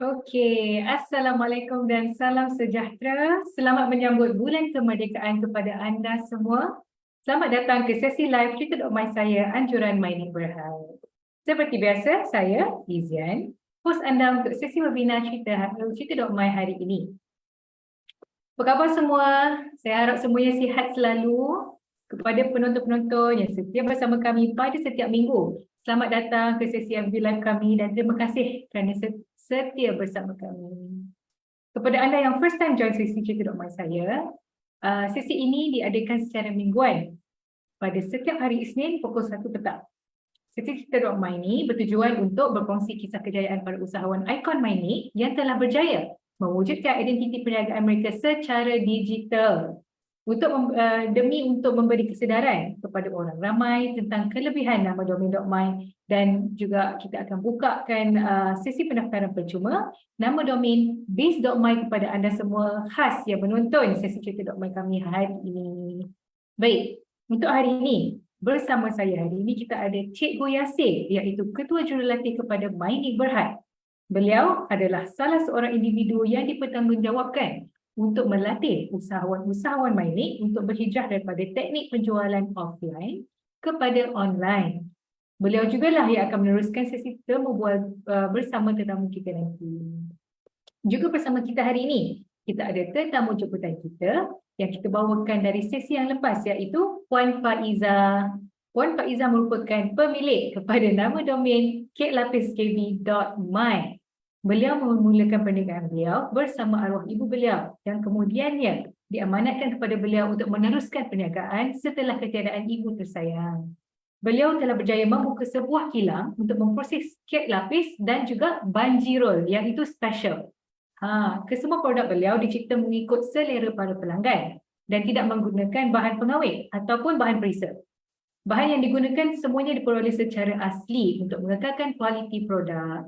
Okey, Assalamualaikum dan salam sejahtera. Selamat menyambut Bulan Kemerdekaan kepada anda semua. Selamat datang ke sesi live Cerita.my saya, Anjuran Mining Berhad. Seperti biasa, saya, Izian, host anda untuk sesi webinar Cerita.my hari ini. Apa khabar semua? Saya harap semuanya sihat selalu. Kepada penonton-penonton yang setia bersama kami pada setiap minggu, selamat datang ke sesi FB Live kami dan terima kasih kerana setia bersama kami. Kepada anda yang first time join sesi Cerita.my saya, sesi ini diadakan secara mingguan pada setiap hari Isnin pukul 1 petang. Sesi Cerita.my ini bertujuan untuk berkongsi kisah kejayaan para usahawan ikon mining yang telah berjaya mewujudkan identiti perniagaan mereka secara digital demi untuk memberi kesedaran kepada orang ramai tentang kelebihan nama domain.my, dan juga kita akan bukakan sesi pendaftaran percuma nama domain base.my kepada anda semua khas yang menonton sesi Cerita.my kami hari ini. Baik, untuk hari ini bersama saya hari ini kita ada Cikgu Yasir, iaitu Ketua Jurulatih kepada Mining Berhad. Beliau adalah salah seorang individu yang dipertanggungjawabkan untuk melatih usahawan-usahawan mining untuk berhijrah daripada teknik penjualan offline kepada online. Beliau jugalah yang akan meneruskan sesi temu bual bersama tetamu kita nanti. Juga bersama kita hari ini, kita ada tetamu jemputan kita yang kita bawakan dari sesi yang lepas, iaitu Puan Faiza. Puan Faiza merupakan pemilik kepada nama domain kelapiskb.my. Beliau memulakan perniagaan beliau bersama arwah ibu beliau yang kemudiannya diamanatkan kepada beliau untuk meneruskan perniagaan setelah ketiadaan ibu tersayang. Beliau telah berjaya membuka sebuah kilang untuk memproses kek lapis dan juga banjirol yang itu special. Kesemua produk beliau dicipta mengikut selera para pelanggan dan tidak menggunakan bahan pengawet ataupun bahan perisa. Bahan yang digunakan semuanya diperoleh secara asli untuk mengekalkan kualiti produk.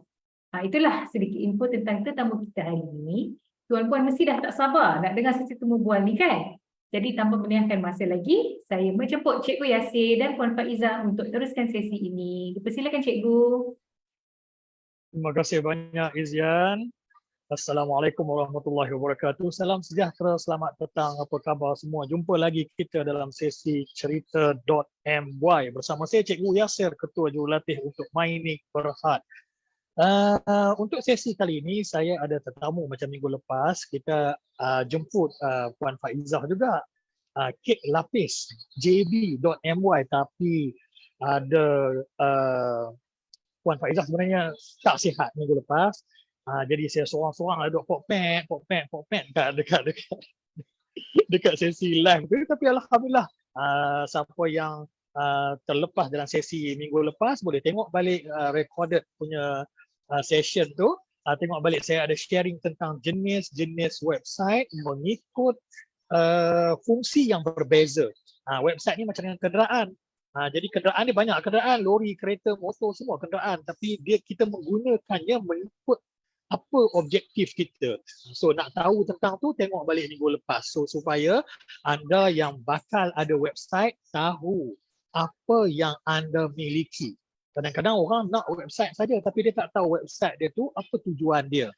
Itulah sedikit info tentang tetamu kita hari ini. Tuan-puan mesti dah tak sabar nak dengar sesi temu bual ni kan? Jadi tanpa menyayangkan masa lagi, saya menjemput Cikgu Yasir dan Puan Faiza untuk teruskan sesi ini. Dipersilakan Cikgu. Terima kasih banyak Izian. Assalamualaikum warahmatullahi wabarakatuh. Salam sejahtera, selamat petang, apa khabar semua. Jumpa lagi kita dalam sesi Cerita.my bersama saya Cikgu Yasir, Ketua Jurulatih untuk Mining Berhad. Untuk sesi kali ini saya ada tetamu macam minggu lepas. Kita jemput Puan Faizah juga, kek lapis jb.my, tapi ada Puan Faizah sebenarnya tak sihat minggu lepas. Jadi saya seorang-seorang ada duk pokpek dekat sesi live tu. Tapi alhamdulillah, siapa yang terlepas dalam sesi minggu lepas boleh tengok balik recorded punya session tu. Tengok balik saya ada sharing tentang jenis-jenis website mengikut fungsi yang berbeza. Website ni macam dengan kenderaan. Jadi kenderaan ni banyak kenderaan, lori, kereta, motor, semua kenderaan, tapi kita menggunakannya mengikut apa objektif kita. So nak tahu tentang tu, tengok balik minggu lepas. So supaya anda yang bakal ada website tahu apa yang anda miliki. Kadang-kadang orang nak website saja tapi dia tak tahu website dia tu apa tujuan dia.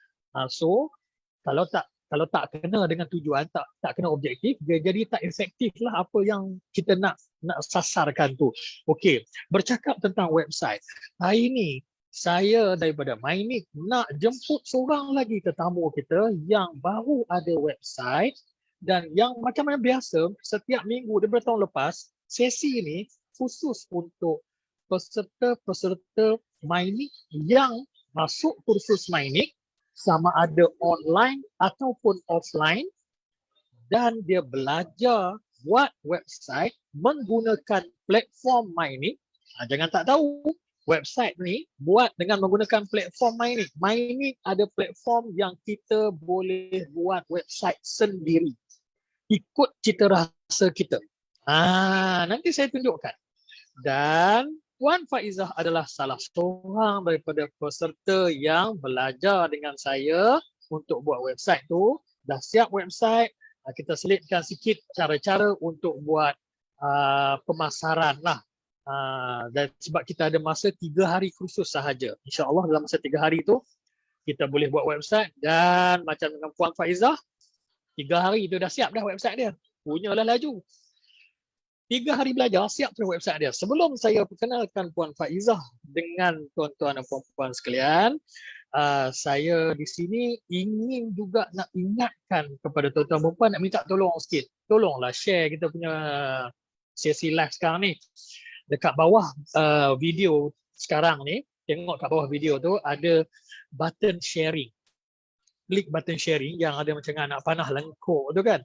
So kalau tak kena dengan tujuan, tak kena objektif, dia jadi tak efektif lah apa yang kita nak sasarkan tu. Okey, bercakap tentang website. Hari ni saya daripada Mining nak jemput seorang lagi tetamu kita yang baru ada website, dan yang macam mana biasa setiap minggu daripada tahun lepas, sesi ini khusus untuk peserta mining yang masuk kursus mining sama ada online ataupun offline, dan dia belajar buat website menggunakan platform mining. Jangan tak tahu, website ni buat dengan menggunakan platform mining. Mining ada platform yang kita boleh buat website sendiri ikut cita rasa kita. Nanti saya tunjukkan. Dan Puan Faizah adalah salah seorang daripada peserta yang belajar dengan saya untuk buat website tu. Dah siap website, kita selitkan sikit cara-cara untuk buat pemasaran lah. Dan sebab kita ada masa 3 hari kursus sahaja. InsyaAllah dalam masa 3 hari tu kita boleh buat website dan macam dengan Puan Faizah, 3 hari tu dah siap dah website dia. Punyalah laju. 3 hari belajar, siap dah website dia. Sebelum saya perkenalkan Puan Faizah dengan tuan-tuan dan puan-puan sekalian, saya di sini ingin juga nak ingatkan kepada tuan-tuan dan puan nak minta tolong sikit. Tolonglah share kita punya sesi live sekarang ni. Dekat bawah video sekarang ni, tengok kat bawah video tu ada button sharing. Klik button sharing yang ada macam anak panah lengkuk tu kan.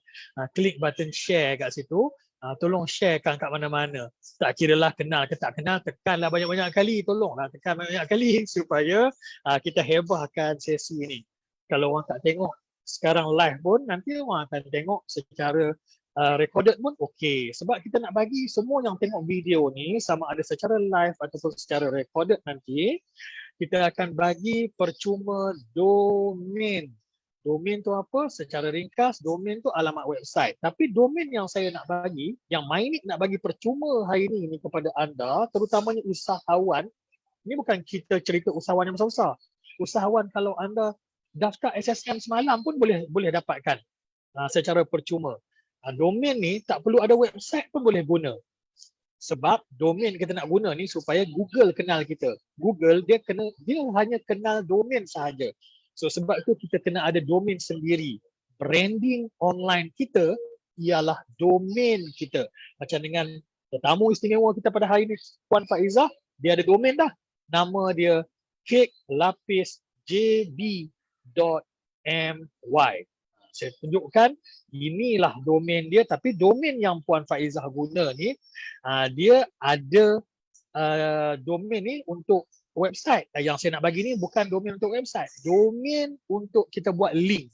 Klik button share kat situ. Tolong sharekan kat mana-mana. Tak kiralah kenal ke tak kenal, tekanlah banyak-banyak kali. Tolonglah tekan banyak-banyak kali supaya kita hebahkan sesi ni. Kalau orang tak tengok sekarang live pun, nanti orang akan tengok secara recorded pun okey. Sebab kita nak bagi semua yang tengok video ni, sama ada secara live ataupun secara recorded nanti, kita akan bagi percuma domain. Domain tu apa? Secara ringkas, domain tu alamat website. Tapi domain yang saya nak bagi, yang MyNik nak bagi percuma hari ni kepada anda, terutamanya usahawan, ini bukan kita cerita usahawan yang besar-besar. Usahawan kalau anda daftar SSM semalam pun boleh dapatkan secara percuma. Domain ni tak perlu ada website pun boleh guna. Sebab domain kita nak guna ni supaya Google kenal kita. Google dia hanya kenal domain sahaja. So sebab tu kita kena ada domain sendiri. Branding online kita ialah domain kita. Macam dengan tetamu istimewa kita pada hari ni, Puan Faizah, dia ada domain dah. Nama dia cakelapisjb.my. Saya tunjukkan inilah domain dia, tapi domain yang Puan Faizah guna ni dia ada domain ni untuk website. Yang saya nak bagi ni bukan domain untuk website, domain untuk kita buat link.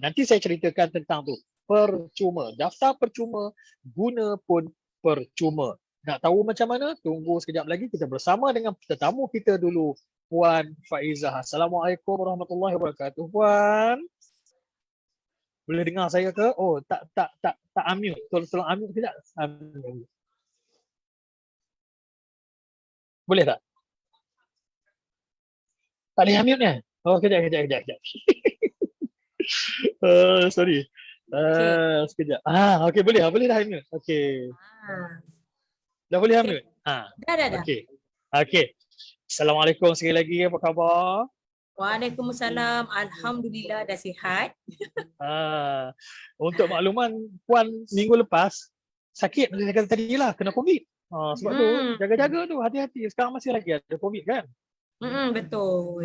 Nanti saya ceritakan tentang tu. Percuma, daftar percuma, guna pun percuma. Nak tahu macam mana? Tunggu sekejap lagi, kita bersama dengan tetamu kita dulu, Puan Faizah. Assalamualaikum warahmatullahi wabarakatuh, Puan. Boleh dengar saya ke? Oh, tak unmute. Tolong unmute sekejap. Boleh tak? Tak boleh unmute ni? Oh, kejap. Sorry. Sekejap. Okey, boleh dah unmute. Okey. Dah boleh unmute? Dah. Okey. Assalamualaikum sekali lagi, apa khabar? Waalaikumsalam. Alhamdulillah dah sihat. Untuk makluman, Puan minggu lepas sakit macam saya kata tadi lah, kena COVID. Sebab tu jaga-jaga tu, hati-hati. Sekarang masih lagi ada COVID kan? Betul.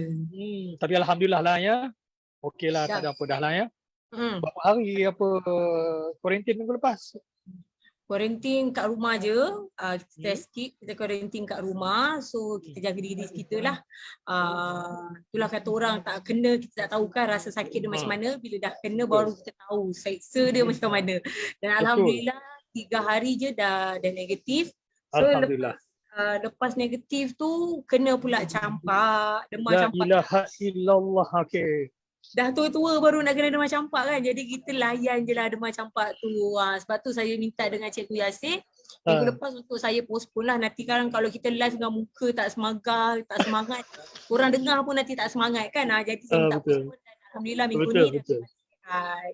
Tapi alhamdulillah lah ya. Okey lah, tak ada apa dah lah ya. Berapa hari kuarantin minggu lepas? Kuarantin kat rumah je. Kita test kit, kita kuarantin kat rumah. So kita jaga diri kita lah. Itulah kata orang, tak kena kita tak tahu kan rasa sakit dia macam mana. Bila dah kena baru kita tahu seksa dia macam mana. Dan alhamdulillah 3 hari je dah negatif. So alhamdulillah. Lepas negatif tu kena pula campak, demam campak. La ilaha illallah. Okey. Dah tua-tua baru nak kena demam campak kan. Jadi kita layan je lah demam campak tu. Sebab tu saya minta dengan Cikgu Yasir, minggu lepas untuk saya postpone lah. Nanti sekarang kalau kita live dengan muka tak semangat, orang dengar pun nanti tak semangat kan. Jadi saya minta postpone dan alhamdulillah minggu ni dah sihat.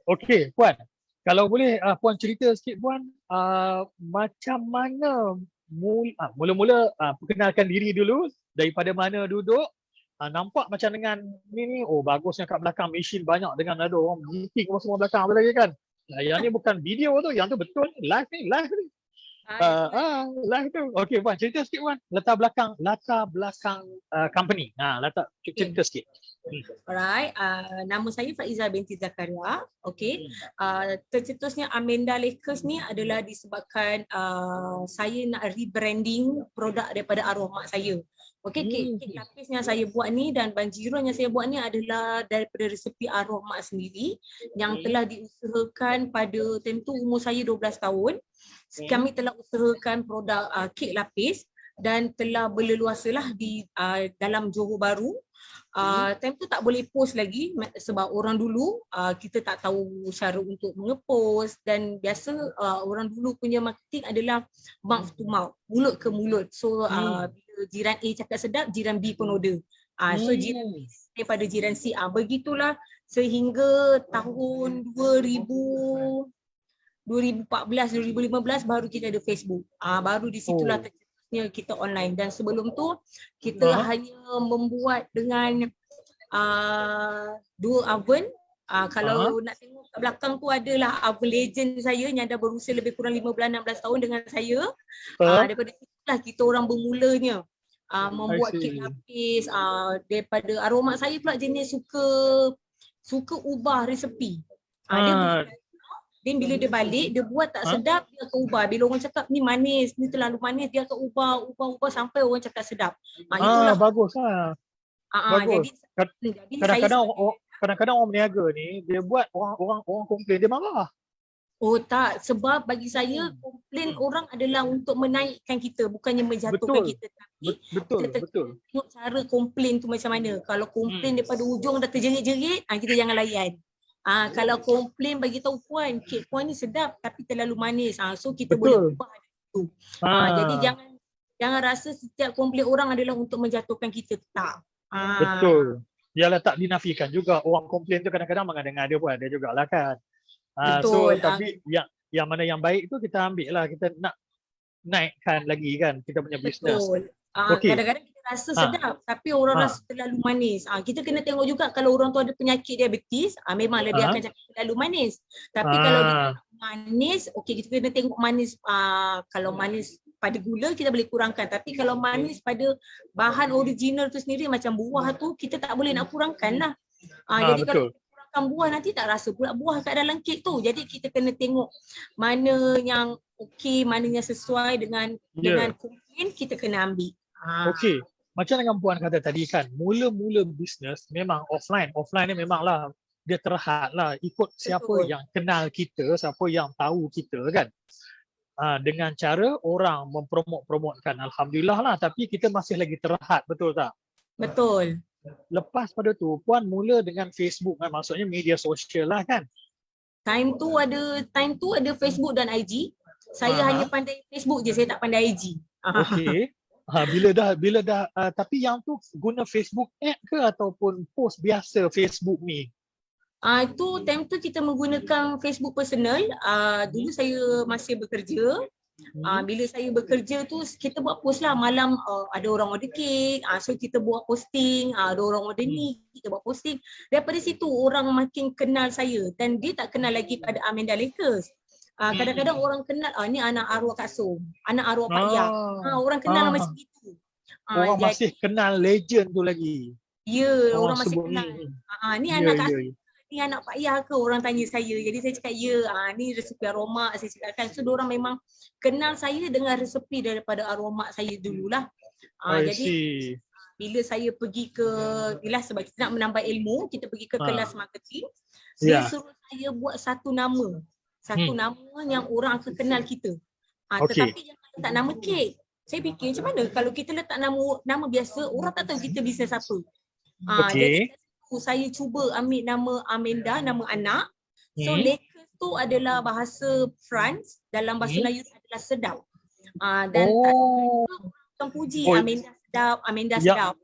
Okey, Puan. Kalau boleh Puan cerita sikit Puan, macam mana mula-mula perkenalkan diri dulu, daripada mana duduk. Nampak macam dengan ni, oh bagusnya kat belakang mesin banyak dengan ada orang meeting semua belakang tu lagi kan. Yang ni bukan video tu, yang tu betul live ni. Live tu. Okey Puan, cerita sikit Puan. Latar belakang company. Cerita sikit. Alright, nama saya Faizah binti Zakaria. Okey. Tercetusnya Amanda Lakers ni adalah disebabkan saya nak rebranding produk daripada arwah mak saya. Okey, kek lapis yang saya buat ni dan banjiran yang saya buat ni adalah daripada resepi arwah mak sendiri yang telah diusahakan pada tentu umur saya 12 tahun. Kami telah usahakan produk kek lapis dan telah berleluasalah di dalam Johor Bahru. Time tu tak boleh post lagi sebab orang dulu kita tak tahu cara untuk mengepost dan biasa orang dulu punya marketing adalah mouth to mouth, mulut ke mulut. So bila jiran A cakap sedap, jiran B pun order. So jiran B daripada jiran C. Begitulah sehingga tahun 2014, 2015 baru kita ada Facebook. Baru di situlah tercetusnya kita online. Dan sebelum tu kita hanya membuat dengan 2 oven. Kalau nak tengok kat belakang tu adalah oven legend saya yang dah berusia lebih kurang 15-16 tahun dengan saya. Daripada situlah kita orang bermulanya. Membuat kek lapis. Daripada arwah mak saya pula jenis suka ubah resepi. Dia bila dia balik, dia buat tak sedap, dia akan ubah. Bila orang cakap ni manis, ni terlalu manis, dia akan ubah sampai orang cakap sedap. Itulah. Bagus lah. Bagus. Jadi Kadang-kadang orang berniaga ni, dia buat orang komplain, dia marah. Oh tak, sebab bagi saya komplain orang adalah untuk menaikkan kita, bukannya menjatuhkan kita. Tapi Betul. tengok cara komplain tu macam mana. Kalau komplain daripada ujung dah terjerit-jerit, kita jangan layan. Kalau komplain bagi tahu puan, kek puan ni sedap tapi terlalu manis. So kita boleh ubah itu. Jadi jangan rasa setiap komplain orang adalah untuk menjatuhkan kita, tak. Betul. Yalah, tak dinafikan juga. Orang komplain tu kadang-kadang mengada-ngada pun ada jugalah kan. Betul. Tapi yang mana yang baik tu kita ambil lah. Kita nak naikkan lagi kan kita punya bisnes. Betul. Kadang-kadang kita rasa sedap tapi orang rasa terlalu manis. Kita kena tengok juga kalau orang tu ada penyakit diabetes, memanglah dia akan cakap terlalu manis. Tapi kalau dia manis, okey, kita kena tengok manis. Kalau manis pada gula kita boleh kurangkan, tapi kalau manis pada bahan original tu sendiri macam buah tu kita tak boleh nak kurangkan lah. Jadi kalau kita kurangkan buah nanti tak rasa pula buah kat dalam kek tu. Jadi kita kena tengok mana yang okey, mana yang sesuai dengan komplain, kita kena ambil. Okey, macam dengan puan kata tadi kan, mula-mula bisnes memang offline ni memanglah dia terhad lah, ikut siapa yang kenal kita, siapa yang tahu kita kan. Dengan cara orang mempromotkan, alhamdulillah lah, tapi kita masih lagi terhad, betul tak? Betul. Lepas pada tu puan mula dengan Facebook kan, maksudnya media sosial lah kan. Time tu ada Facebook dan IG. Saya hanya pandai Facebook je, saya tak pandai IG. Okey. Bila dah tapi yang tu guna Facebook ad ke ataupun post biasa Facebook ni? Time tu kita menggunakan Facebook personal. Dulu saya masih bekerja. Bila saya bekerja tu kita buat post lah malam, ada orang order kek, so kita buat posting, ada orang order ni, kita buat posting. Daripada situ orang makin kenal saya dan dia tak kenal lagi pada Amanda Lakers. Kadang-kadang orang kenal, ni anak arwah Kak Som, anak arwah Pak Yang. Orang kenal macam itu. Orang masih kenal legend tu lagi. Ya, orang masih kenal. Ni anak Kak Som, ni anak Pak Yah ke, orang tanya saya. Jadi saya cakap ya, ni resepi arwah mak saya cakapkan. So diorang memang kenal saya dengan resepi daripada arwah mak saya dululah. Jadi bila saya pergi ke, sebab kita nak menambah ilmu, kita pergi ke kelas marketing. Dia suruh saya buat satu nama yang orang akan kenal kita. Tetapi jangan letak nama kek. Saya fikir macam mana kalau kita letak nama biasa, orang tak tahu kita bisnes apa. Jadi saya cuba ambil nama Amanda, nama anak. So Lakers tu adalah bahasa France, dalam bahasa Melayu adalah sedap. Dan orang puji Amanda sedap.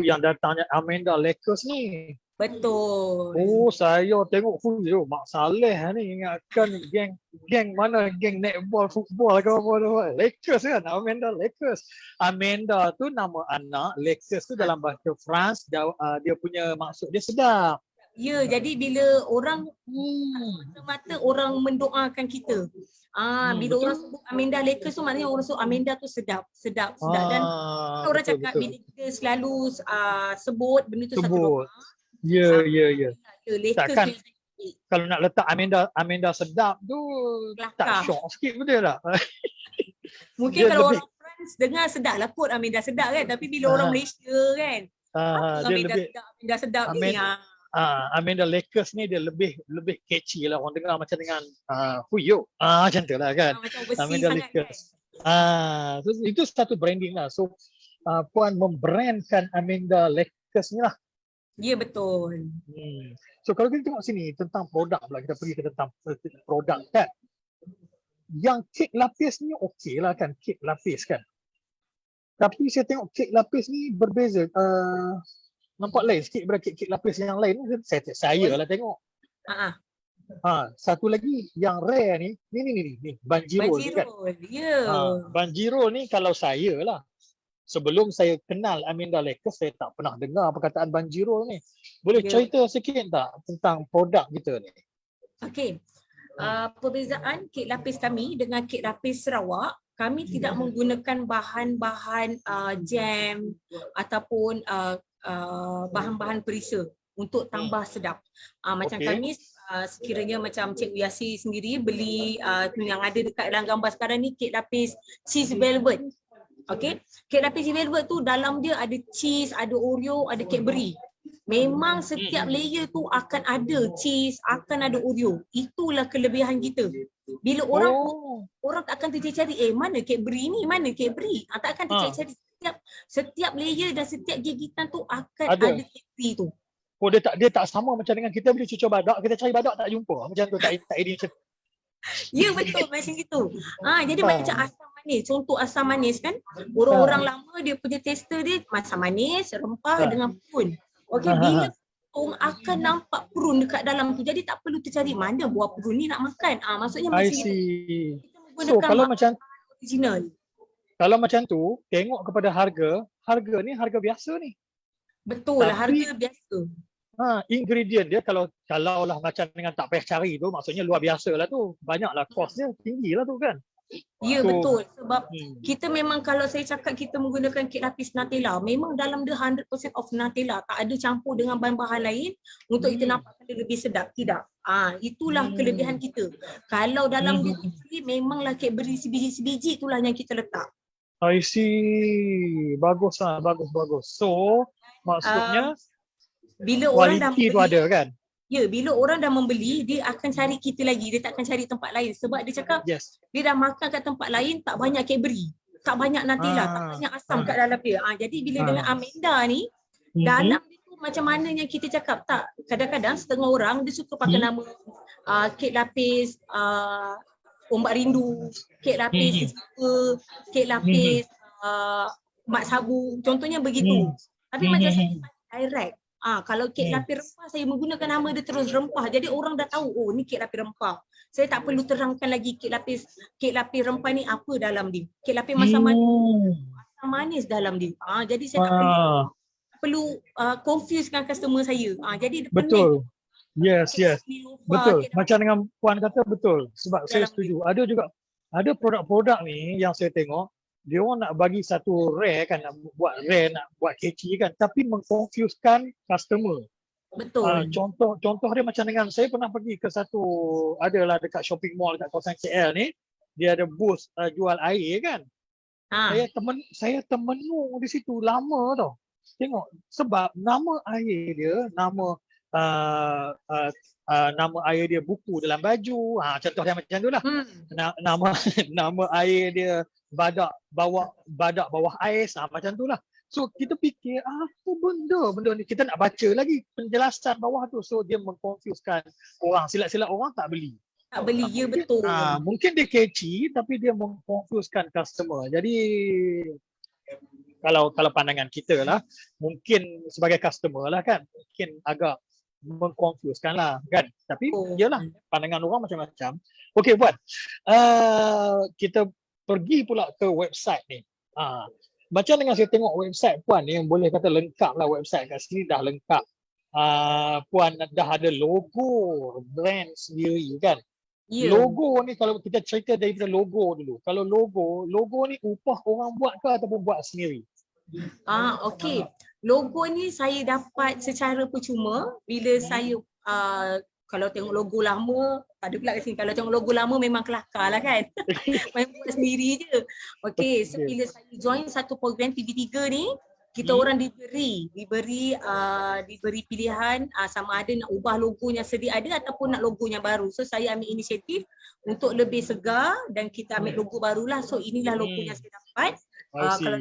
Yang datangnya Amanda Lakers ni. Betul. Saya tengok Mak Saleh ni ingatkan geng mana, geng netball, football ke apa. Lakers kan, Amanda Lakers. Amanda tu nama anak, Lakers tu dalam bahasa France, dia punya maksud dia sedap. Ya, jadi bila orang mata orang mendoakan kita. Bila orang sebut Amanda Lakers tu maknanya orang sebut Amanda tu sedap. Dan orang cakap bila kita selalu sebut benda tu satu doa. Ya. Takkan kalau nak letak Amanda sedap tu tak syok sikit betul tak? Mungkin kalau orang France dengar sedap lah kot Amanda sedap kan, tapi bila orang Malaysia kan Amanda sedap ni. Amanda Lakers ni dia lebih catchy lah, orang dengar macam dengan Fuyo. Macam tu lah kan. Amanda Lakers. So, itu satu branding lah. So puan membrandkan Amanda Lakers ni lah. Ya, betul. So kalau kita tengok sini tentang produk pula, kita pergi ke tentang produk kan. Yang kek lapis ni okey lah kan, kek lapis kan. Tapi saya tengok kek lapis ni berbeza. Nampak lain sikit daripada kek lapis yang lain. Saya lah tengok. Ah, Satu lagi yang rare ni, ni banjirol ni kan. Banjirol. Ya. Banjirol ni kalau saya lah, sebelum saya kenal Aminda Lakers, saya tak pernah dengar perkataan banjirol ni. Boleh Ya. cerita sikit tak tentang produk kita ni? Okey. Perbezaan kek lapis kami dengan kek lapis Sarawak, kami tidak menggunakan bahan-bahan jam ataupun bahan-bahan perisa untuk tambah sedap. Macam Okey. kami sekiranya macam Cikgu Yasi sendiri beli yang ada dekat dalam gambar sekarang ni kek lapis cheese velvet. Okey. Kek lapis velvet tu dalam dia ada cheese, ada Oreo, ada Cadbury. Memang setiap layer tu akan ada cheese, akan ada Oreo. Itulah kelebihan kita. Bila orang tak akan tercari-cari, mana Cadbury ni, mana Cadbury. Tak akan tercari-cari. Setiap layer dan setiap gigitan tu akan ada Cadbury tu. Dia tak sama macam dengan kita beli cucur badak, kita cari badak tak jumpa. Macam tu tak idea macam. Ya betul macam gitu. Jadi macam asam manis. Contoh asam manis kan. Orang-orang lama dia punya tester dia asam manis, rempah dengan prune. Okey, bila potong akan nampak prune dekat dalam tu. Jadi tak perlu tercari mana buah prune ni nak makan. Maksudnya I macam gitu. see. Kita So kalau macam original. kalau macam tu, tengok kepada harga ni harga biasa ni. Betul, Tapi- harga biasa. Ingredient dia kalau lah macam dengan tak payah cari tu, maksudnya luar biasa lah tu. Banyaklah kos dia, tinggi lah tu kan. Ya So, betul, sebab kita memang kalau saya cakap kita menggunakan kek lapis Nutella, memang dalam dia 100% of Nutella, tak ada campur dengan bahan-bahan lain untuk kita nampak dia lebih sedap, tidak. Itulah kelebihan kita. Kalau dalam dia actually memanglah Cadbury sebiji-sebiji itulah yang kita letak. I see. Bagus lah, bagus. So, maksudnya Bila orang dah kualiti tu ada kan? Ya, bila orang dah membeli, dia akan cari kita lagi. Dia tak akan cari tempat lain. Sebab dia cakap, Yes. dia dah makan kat tempat lain, tak banyak Cadbury. Tak banyak Nutella, tak banyak asam kat dalam dia. Jadi bila dengan Amanda ni, dalam dia tu macam mana yang kita cakap. Tak, kadang-kadang setengah orang dia suka pakai nama kek lapis, ombak rindu, kek lapis sesuka, kek lapis mak sabu. Contohnya begitu. Tapi macam saya direct. Kalau kek lapis rempah saya menggunakan nama dia terus rempah. Jadi orang dah tahu, oh ni kek lapis rempah. Saya tak perlu terangkan lagi kek lapis rempah ni apa dalam dia. Kek lapis masam manis dalam dia. Jadi saya tak perlu confusekan customer saya. Jadi Betul. Yes. Betul. Kek Macam dengan Puan kata betul. Sebab saya setuju. Ada produk-produk ni yang saya tengok, dia orang nak bagi satu rare kan, nak buat rare, nak buat catchy kan, tapi mengconfusekan customer. betul. Contoh dia macam dengan saya pernah pergi ke satu, adalah dekat shopping mall dekat kawasan KL ni, dia ada booth jual air kan. Saya termenung di situ lama tau. Tengok sebab nama air dia, nama air dia buku dalam baju. Contoh yang macam tu lah. Nama air dia badak bawah ais, macam tu lah. So kita fikir apa benda ni, kita nak baca lagi penjelasan bawah tu. So dia mengconfusekan orang, silap-silap orang tak beli. Tak beli, ya betul. Mungkin dia catchy tapi dia mengconfusekan customer. Jadi kalau pandangan kita lah, mungkin sebagai customer lah kan, mungkin agak mengconfusekan lah kan. Tapi yalah, pandangan orang macam-macam. Okey Puan, kita pergi pula ke website ni. Macam dengan saya tengok website Puan ni, yang boleh kata lengkap lah website kat sini, dah lengkap. Puan dah ada logo brand sendiri kan. Logo ni kalau kita cerita daripada logo dulu. Kalau logo ni upah orang buat ke ataupun buat sendiri? Okey. Logo ni saya dapat secara percuma bila saya kalau tengok logo lama, tak ada pula kat sini. Kalau tengok logo lama memang kelakar lah kan. Main buat sendiri je. Okey, so bila saya join satu program TV3 ni, kita orang diberi pilihan sama ada nak ubah logonya sedia ada ataupun nak logonya baru. So saya ambil inisiatif untuk lebih segar dan kita ambil logo barulah. So inilah logo yang saya dapat. Kalau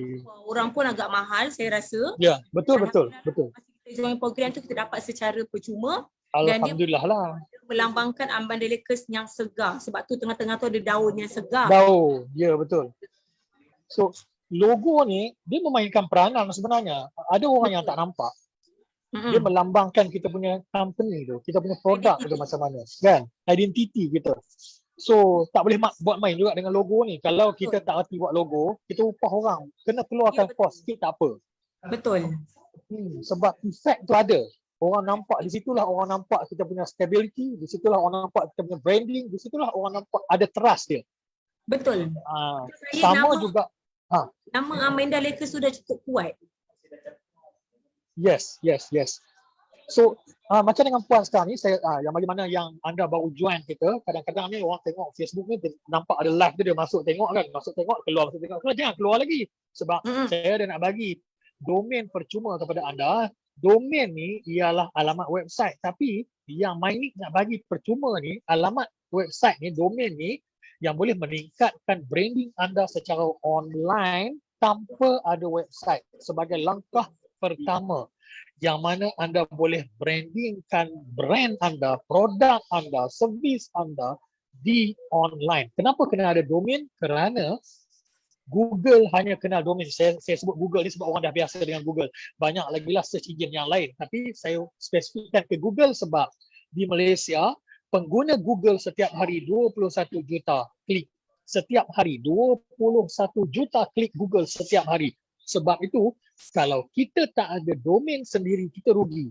orang pun agak mahal saya rasa. Ya, betul. Masa kita join program tu kita dapat secara percuma. Alhamdulillah lah. Melambangkan Amanda Lakers yang segar. Sebab tu tengah-tengah tu ada daun yang segar. Daun, ya betul. So logo ni dia memainkan peranan sebenarnya. Ada orang yang tak nampak. Dia Mm-mm. melambangkan kita punya company tu, kita punya produk tu macam mana, kan? Identiti kita. So tak boleh buat main juga dengan logo ni. Kalau kita tak reti buat logo, kita upah orang, kena keluarkan Ya, betul. kos sikit tak apa. Betul. Sebab efek tu ada. Orang nampak, di situlah orang nampak kita punya stability, di situlah orang nampak kita punya branding, di situlah orang nampak ada trust dia. Betul. Saya Sama nama juga, nama Amanda Lakers sudah cukup kuat. yes. So macam dengan Puan sekarang ni, saya yang bagaimana yang anda baru join kita, kadang-kadang ni orang tengok Facebook ni, dia nampak ada live tu, dia masuk tengok kan, masuk tengok, keluar, masuk tengok, keluar, jangan keluar lagi. Sebab saya ada nak bagi domain percuma kepada anda. Domain ni ialah alamat website, tapi yang Mynik nak bagi percuma ni, alamat website ni, domain ni yang boleh meningkatkan branding anda secara online tanpa ada website sebagai langkah pertama, yang mana anda boleh brandingkan brand anda, produk anda, servis anda di online. Kenapa kena ada domain? Kerana Google hanya kenal domain. Saya sebut Google ni sebab orang dah biasa dengan Google. Banyak lagi lah search engine yang lain. Tapi saya spesifikkan ke Google sebab di Malaysia, pengguna Google setiap hari 21 juta klik. Setiap hari 21 juta klik Google setiap hari. Sebab itu, kalau kita tak ada domain sendiri, kita rugi.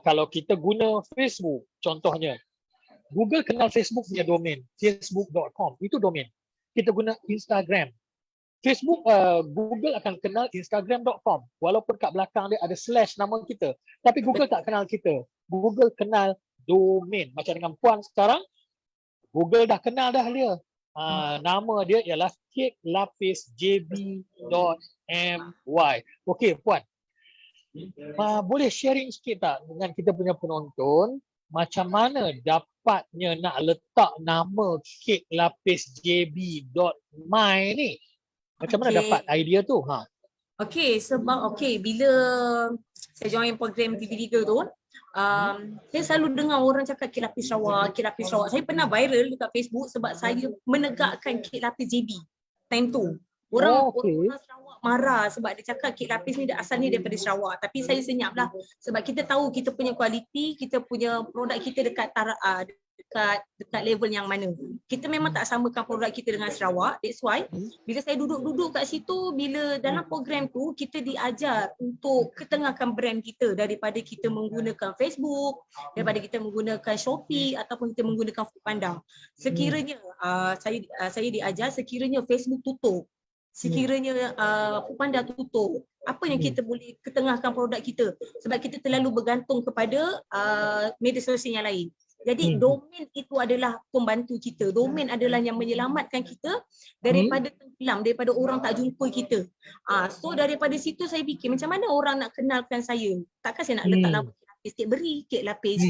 Kalau kita guna Facebook, contohnya, Google kenal Facebook punya domain, facebook.com, itu domain. Kita guna Instagram. Facebook, Google akan kenal Instagram.com, walaupun kat belakang dia ada slash nama kita. Tapi Google tak kenal kita. Google kenal domain. Macam dengan Puan sekarang, Google dah kenal dah dia. Nama dia ialah kekelapisjb.my. Okey Puan, boleh sharing sikit tak dengan kita punya penonton macam mana dapatnya nak letak nama kekelapisjb.my ni? Macam mana dapat idea tu? Sebab bila saya join program TV3 tu, saya selalu dengar orang cakap Kek Lapis Sarawak, Kek Lapis Sarawak. Saya pernah viral dekat Facebook sebab saya menegakkan Kek Lapis JB time tu. Orang Sarawak marah sebab dia cakap Kek Lapis ni asal ni daripada Sarawak. Tapi saya senyaplah sebab kita tahu kita punya kualiti, kita punya produk kita dekat level yang mana. Kita memang tak samakan produk kita dengan Sarawak. That's why bila saya duduk kat situ, bila dalam program tu kita diajar untuk ketengahkan brand kita daripada kita menggunakan Facebook, daripada kita menggunakan Shopee ataupun kita menggunakan Foodpanda. Sekiranya saya diajar sekiranya Facebook tutup, sekiranya Foodpanda tutup, apa yang kita boleh ketengahkan produk kita sebab kita terlalu bergantung kepada media sosial yang lain. Jadi domain itu adalah pembantu kita. Domain adalah yang menyelamatkan kita daripada tenggelam, daripada orang tak jumpa kita. So daripada situ saya fikir macam mana orang nak kenalkan saya. Takkan saya nak letak nama Kek Lapis Kek Beri, Kek Lapis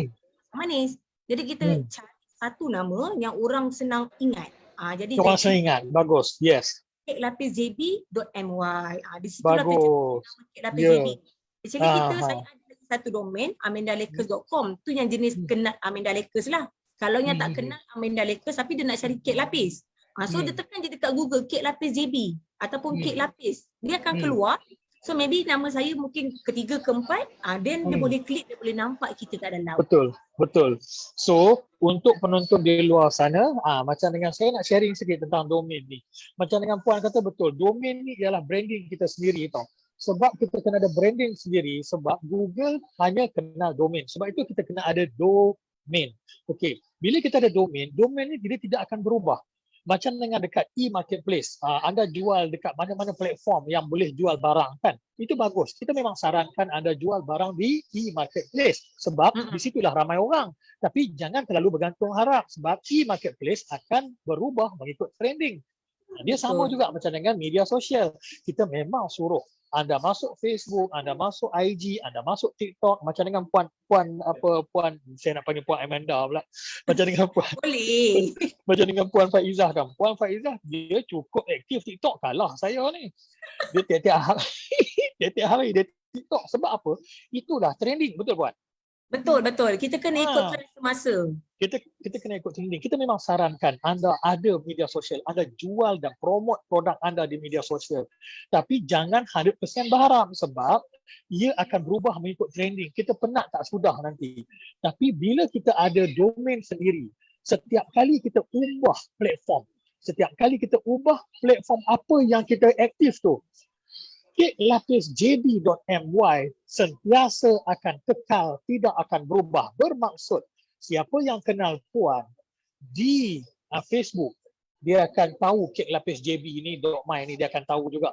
Manis. Jadi kita cari satu nama yang orang senang ingat. Jadi orang senang ingat. Bagus. Yes. kekelapisjb.my. Di situlah bagus. Kek Lapis JB. Actually saya ada satu domain amandalakers.com, tu yang jenis kenal Amanda Lakers lah. Kalau yang tak kenal Amanda Lakers tapi dia nak cari Kek Lapis, so dia tekan je dekat Google Kek Lapis JB ataupun Kek Lapis, dia akan keluar. So maybe nama saya mungkin ketiga, keempat, then dia boleh klik, dia boleh nampak kita kat dalam. Betul. So untuk penonton di luar sana, macam dengan saya nak sharing sikit tentang domain ni. Macam dengan Puan kata betul, domain ni ialah branding kita sendiri tau. Sebab kita kena ada branding sendiri, sebab Google hanya kenal domain. Sebab itu kita kena ada domain. Okey, bila kita ada domain ni dia tidak akan berubah. Macam dengan dekat e-marketplace, anda jual dekat mana-mana platform yang boleh jual barang kan? Itu bagus. Kita memang sarankan anda jual barang di e-marketplace sebab di situlah ramai orang. Tapi jangan terlalu bergantung harap sebab e-marketplace akan berubah mengikut trending. Dia sama juga macam dengan media sosial. Kita memang suruh anda masuk Facebook, anda masuk IG, anda masuk TikTok, macam dengan puan saya nak panggil Puan Amanda pula. Macam dengan Puan. Boleh. Macam dengan Puan Faizah kan. Puan Faizah dia cukup aktif TikTok kalah saya ni. Dia tiap-tiap hari dia TikTok sebab apa? Itulah trending, betul Puan? Betul, betul. Kita kena ikut Ah. trend semasa. Kita kena ikut trending. Kita memang sarankan anda ada media sosial, anda jual dan promote produk anda di media sosial. Tapi jangan 100% berharap sebab ia akan berubah mengikut trending. Kita penat tak sudah nanti. Tapi bila kita ada domain sendiri, setiap kali kita ubah platform, setiap kali kita ubah platform apa yang kita aktif tu, keklapisjb.my sentiasa akan kekal, tidak akan berubah. Bermaksud siapa yang kenal Puan di Facebook, dia akan tahu Kek Lapis JB ni .my ni, dia akan tahu juga.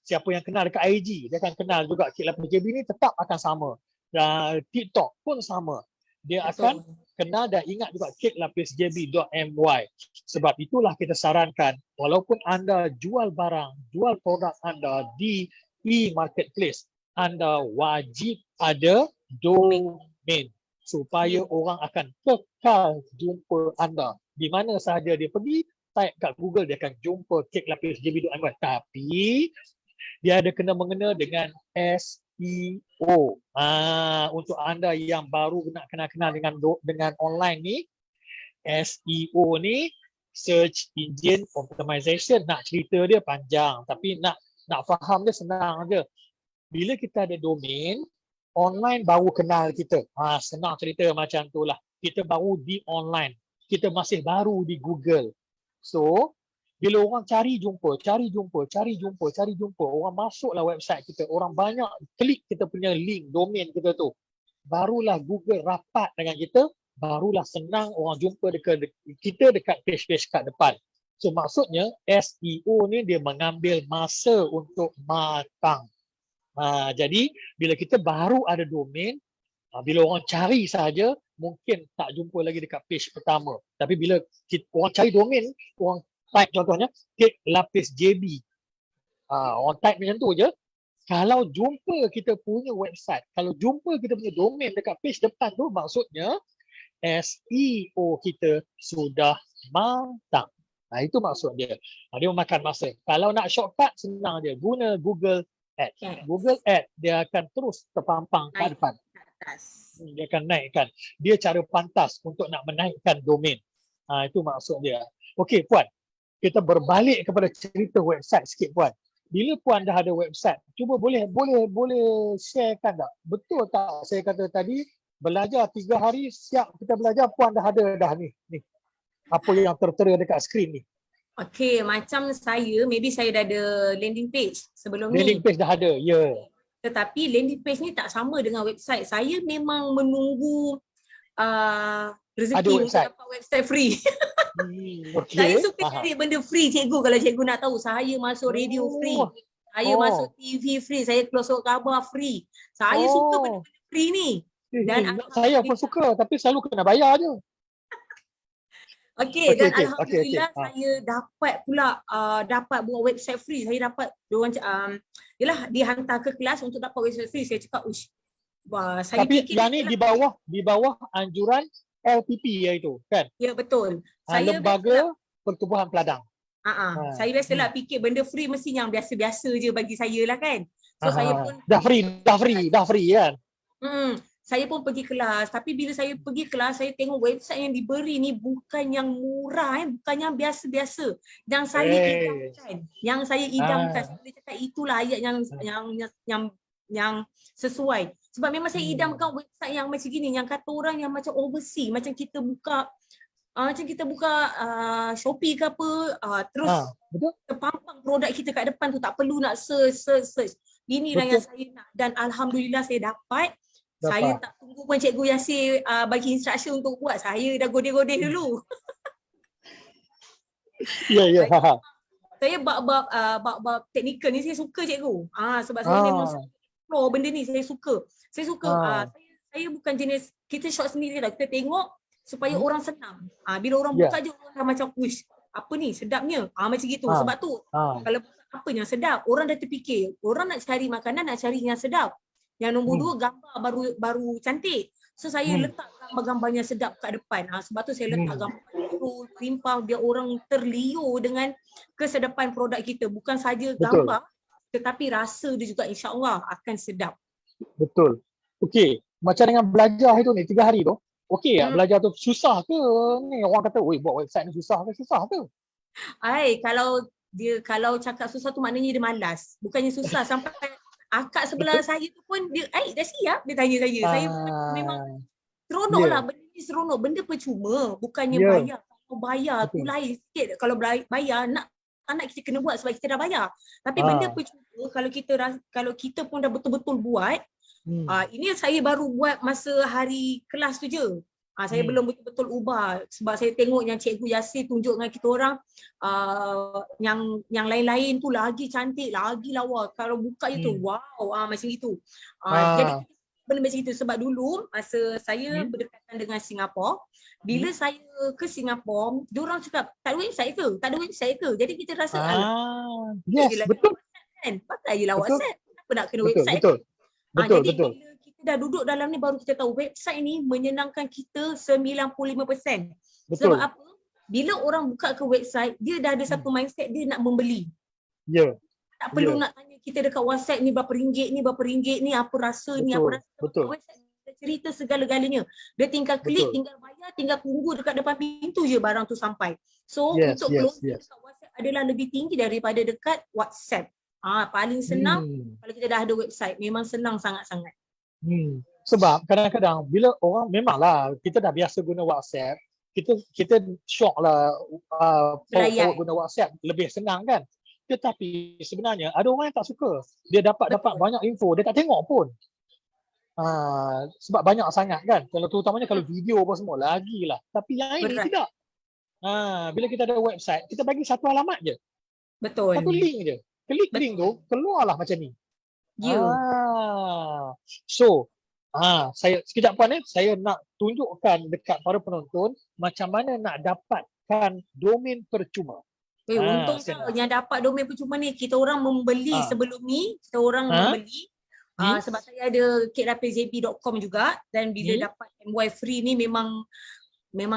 Siapa yang kenal dekat IG, dia akan kenal juga Kek Lapis JB ni tetap akan sama. Dan TikTok pun sama. Dia akan kenal dan ingat juga keklapisjb.my. Sebab itulah kita sarankan, walaupun anda jual barang, jual produk anda di e-marketplace, anda wajib ada domain supaya orang akan kekal jumpa anda. Di mana sahaja dia pergi, type kat Google, dia akan jumpa keklapisjb.my. Tapi dia ada kena mengena dengan SEO. Untuk anda yang baru nak kenal-kenal dengan online ni, SEO ni search engine optimization. Nak cerita dia panjang, tapi nak faham dia senang je. Bila kita ada domain, online baru kenal kita. Senang cerita macam tu lah. Kita baru di online. Kita masih baru di Google. So, bila orang cari jumpa, orang masuklah website kita, orang banyak klik kita punya link, domain kita tu. Barulah Google rapat dengan kita, barulah senang orang jumpa kita dekat page-page kat depan. So maksudnya SEO ni dia mengambil masa untuk matang. Jadi bila kita baru ada domain, bila orang cari saja mungkin tak jumpa lagi dekat page pertama. Tapi bila orang cari domain, orang type contohnya keklapisjb. Orang type macam tu je. Kalau jumpa kita punya website, kalau jumpa kita punya domain dekat page depan tu, maksudnya SEO kita sudah matang. Itu maksud dia. Dia memakan masa. Kalau nak shortcut, senang je. Guna Google Ads. Google Ads, dia akan terus terpampang ke depan. Dia akan naikkan. Dia cara pantas untuk nak menaikkan domain. Itu maksud dia. Okey Puan, kita berbalik kepada cerita website sikit Puan. Bila Puan dah ada website, cuba boleh sharekan tak? Betul tak saya kata tadi, belajar 3 hari siap kita belajar, Puan dah ada dah ni. Apa yang tertera dekat skrin ni. Okay, macam saya, maybe saya dah ada landing page sebelum Landing ni. page dah ada, ya. Tetapi landing page ni tak sama dengan website. Saya memang menunggu rezeki untuk dapat website free. Okay. Saya suka cari benda free cikgu. Kalau cikgu nak tahu, saya masuk radio free. Saya masuk TV free. Saya keluar khabar free. Saya suka benda-benda free ni. Dan saya pun suka, tapi selalu kena bayar je. Okey, dan alhamdulillah saya dapat pula dapat buat website free. Saya dapat yalah dihantar ke kelas untuk dapat website free. Saya cakap, saya tapi fikir yang ni di bawah anjuran LPP iaitu kan? Ya betul. Saya Lembaga Pertubuhan Peladang. Saya biasalah fikir benda free mesti yang biasa-biasa je bagi saya lah kan. So saya pun dah free kan. Saya pun pergi kelas, tapi bila saya pergi kelas, saya tengok website yang diberi ni bukan yang murah, bukan yang biasa-biasa. Yang saya idamkan. Saya cakap itulah ayat yang sesuai. Sebab memang saya idamkan website yang macam gini, yang kata orang yang macam overseas, macam kita buka Shopee ke apa, terus terpampang produk kita kat depan tu, tak perlu nak search. Inilah yang saya nak, dan alhamdulillah saya dapat. Saya tak tunggu pun Cikgu Yasir bagi instruction untuk buat. Saya dah godeh-godeh dulu. Ya. Saya bab teknikal ni saya suka Cikgu. Sebab saya memang explore benda ni, saya suka. Saya saya bukan jenis kita shot sendiri dah. Kita tengok supaya orang senang. Bila orang buka je orang dah macam wish, apa ni sedapnya. Macam gitu. Sebab tu kalau apa yang sedap, orang dah terfikir. Orang nak cari makanan, nak cari yang sedap. Yang nombor 2, gambar baru cantik. So saya letak gambar-gambar yang sedap kat depan. Sebab tu saya letak gambar biru, rimpah, biar orang terliur dengan kesedapan produk kita. Bukan saja gambar, tetapi rasa dia juga insya-Allah akan sedap. Betul. Okey, Macam dengan belajar itu ni 3 hari tu. Okey tak Hmm. belajar tu susah ke ni orang kata, "Oi buat website ni susah ke?" Susah ke? Kalau cakap susah tu maknanya dia malas. Bukannya susah sampai akak sebelah Betul? saya tu pun dia, dah siap?" Dia tanya saya. Saya pun memang Ah, seronok ya, lah, benda ni seronok, benda percuma, bukannya ya, bayar. Kalau bayar tu betul. lain sikit. Kalau bayar nak kita kena buat sebab kita dah bayar. Tapi benda Ah, percuma kalau kita pun dah betul-betul buat, hmm, ini saya baru buat masa hari kelas tu je. Saya hmm, belum betul-betul ubah sebab saya tengok yang Cikgu Yasir tunjuk dengan kita orang, yang lain-lain tu lagi cantik, lagi lawa. Kalau buka je tu, hmm, wow, macam itu. Jadi ah, benda macam itu sebab dulu masa saya hmm, berdekatan dengan Singapura, bila hmm. saya ke Singapura, diorang cakap tak ada website ke? Tak ada website ke? Jadi kita rasa alah, pakai je Yes, lah betul, WhatsApp kan? Pakai je lah betul, WhatsApp. Kenapa nak kena betul, website betul, kan? betul, Jadi betul. bila kita dah duduk dalam ni baru kita tahu website ni menyenangkan kita 95%. Sebab Betul. apa? Bila orang buka ke website, dia dah ada satu mindset dia nak membeli. Ya, Tak perlu ya, nak tanya kita dekat WhatsApp ni berapa ringgit ni, apa rasa ni, apa betul, rasa. betul, Website dia cerita segala-galanya. Dia tinggal klik, betul. tinggal bayar, tinggal tunggu dekat depan pintu je barang tu sampai. So Yes, untuk yes, closing yes. dekat WhatsApp adalah lebih tinggi daripada dekat WhatsApp. Paling senang Hmm, kalau kita dah ada website, memang senang sangat-sangat. hmm. Sebab kadang-kadang bila orang memanglah kita dah biasa guna WhatsApp, kita shock lah Belayan. forward guna WhatsApp lebih senang kan. Tetapi sebenarnya ada orang yang tak suka. Dia dapat Betul. banyak info, dia tak tengok pun. Sebab banyak sangat kan. Kalau terutamanya kalau video apa semua lagilah. Tapi yang ini Berat. tidak. Bila kita ada website, kita bagi satu alamat je. Betul. Satu link je. Klik link tu, Betul. keluarlah macam ni. Ya. So, saya sekejap puan saya nak tunjukkan dekat para penonton macam mana nak dapatkan domain percuma. Untung Saya nak. yang dapat domain percuma ni kita orang membeli sebelum ni, kita orang membeli. Sebab saya ada keklapizjb.com juga dan bila dapat MY free ni memang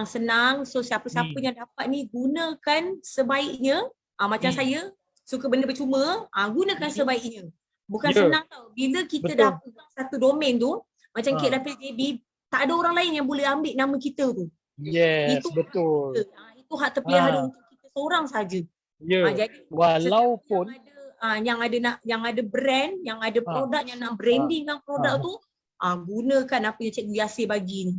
senang. So siapa-siapa yang dapat ni gunakan sebaiknya. Macam saya suka benda percuma, gunakan sebaiknya. Bukan senang tau. Bila kita dah pegang satu domain tu, macam keklapizjb, tak ada orang lain yang boleh ambil nama kita tu. Yes, itu betul. Itu hak terpelihara untuk kita seorang saja. Jadi walaupun yang ada brand, yang ada produk, yang nak brandingkan produk tu, gunakan apa yang Cikgu Yasir bagi ni.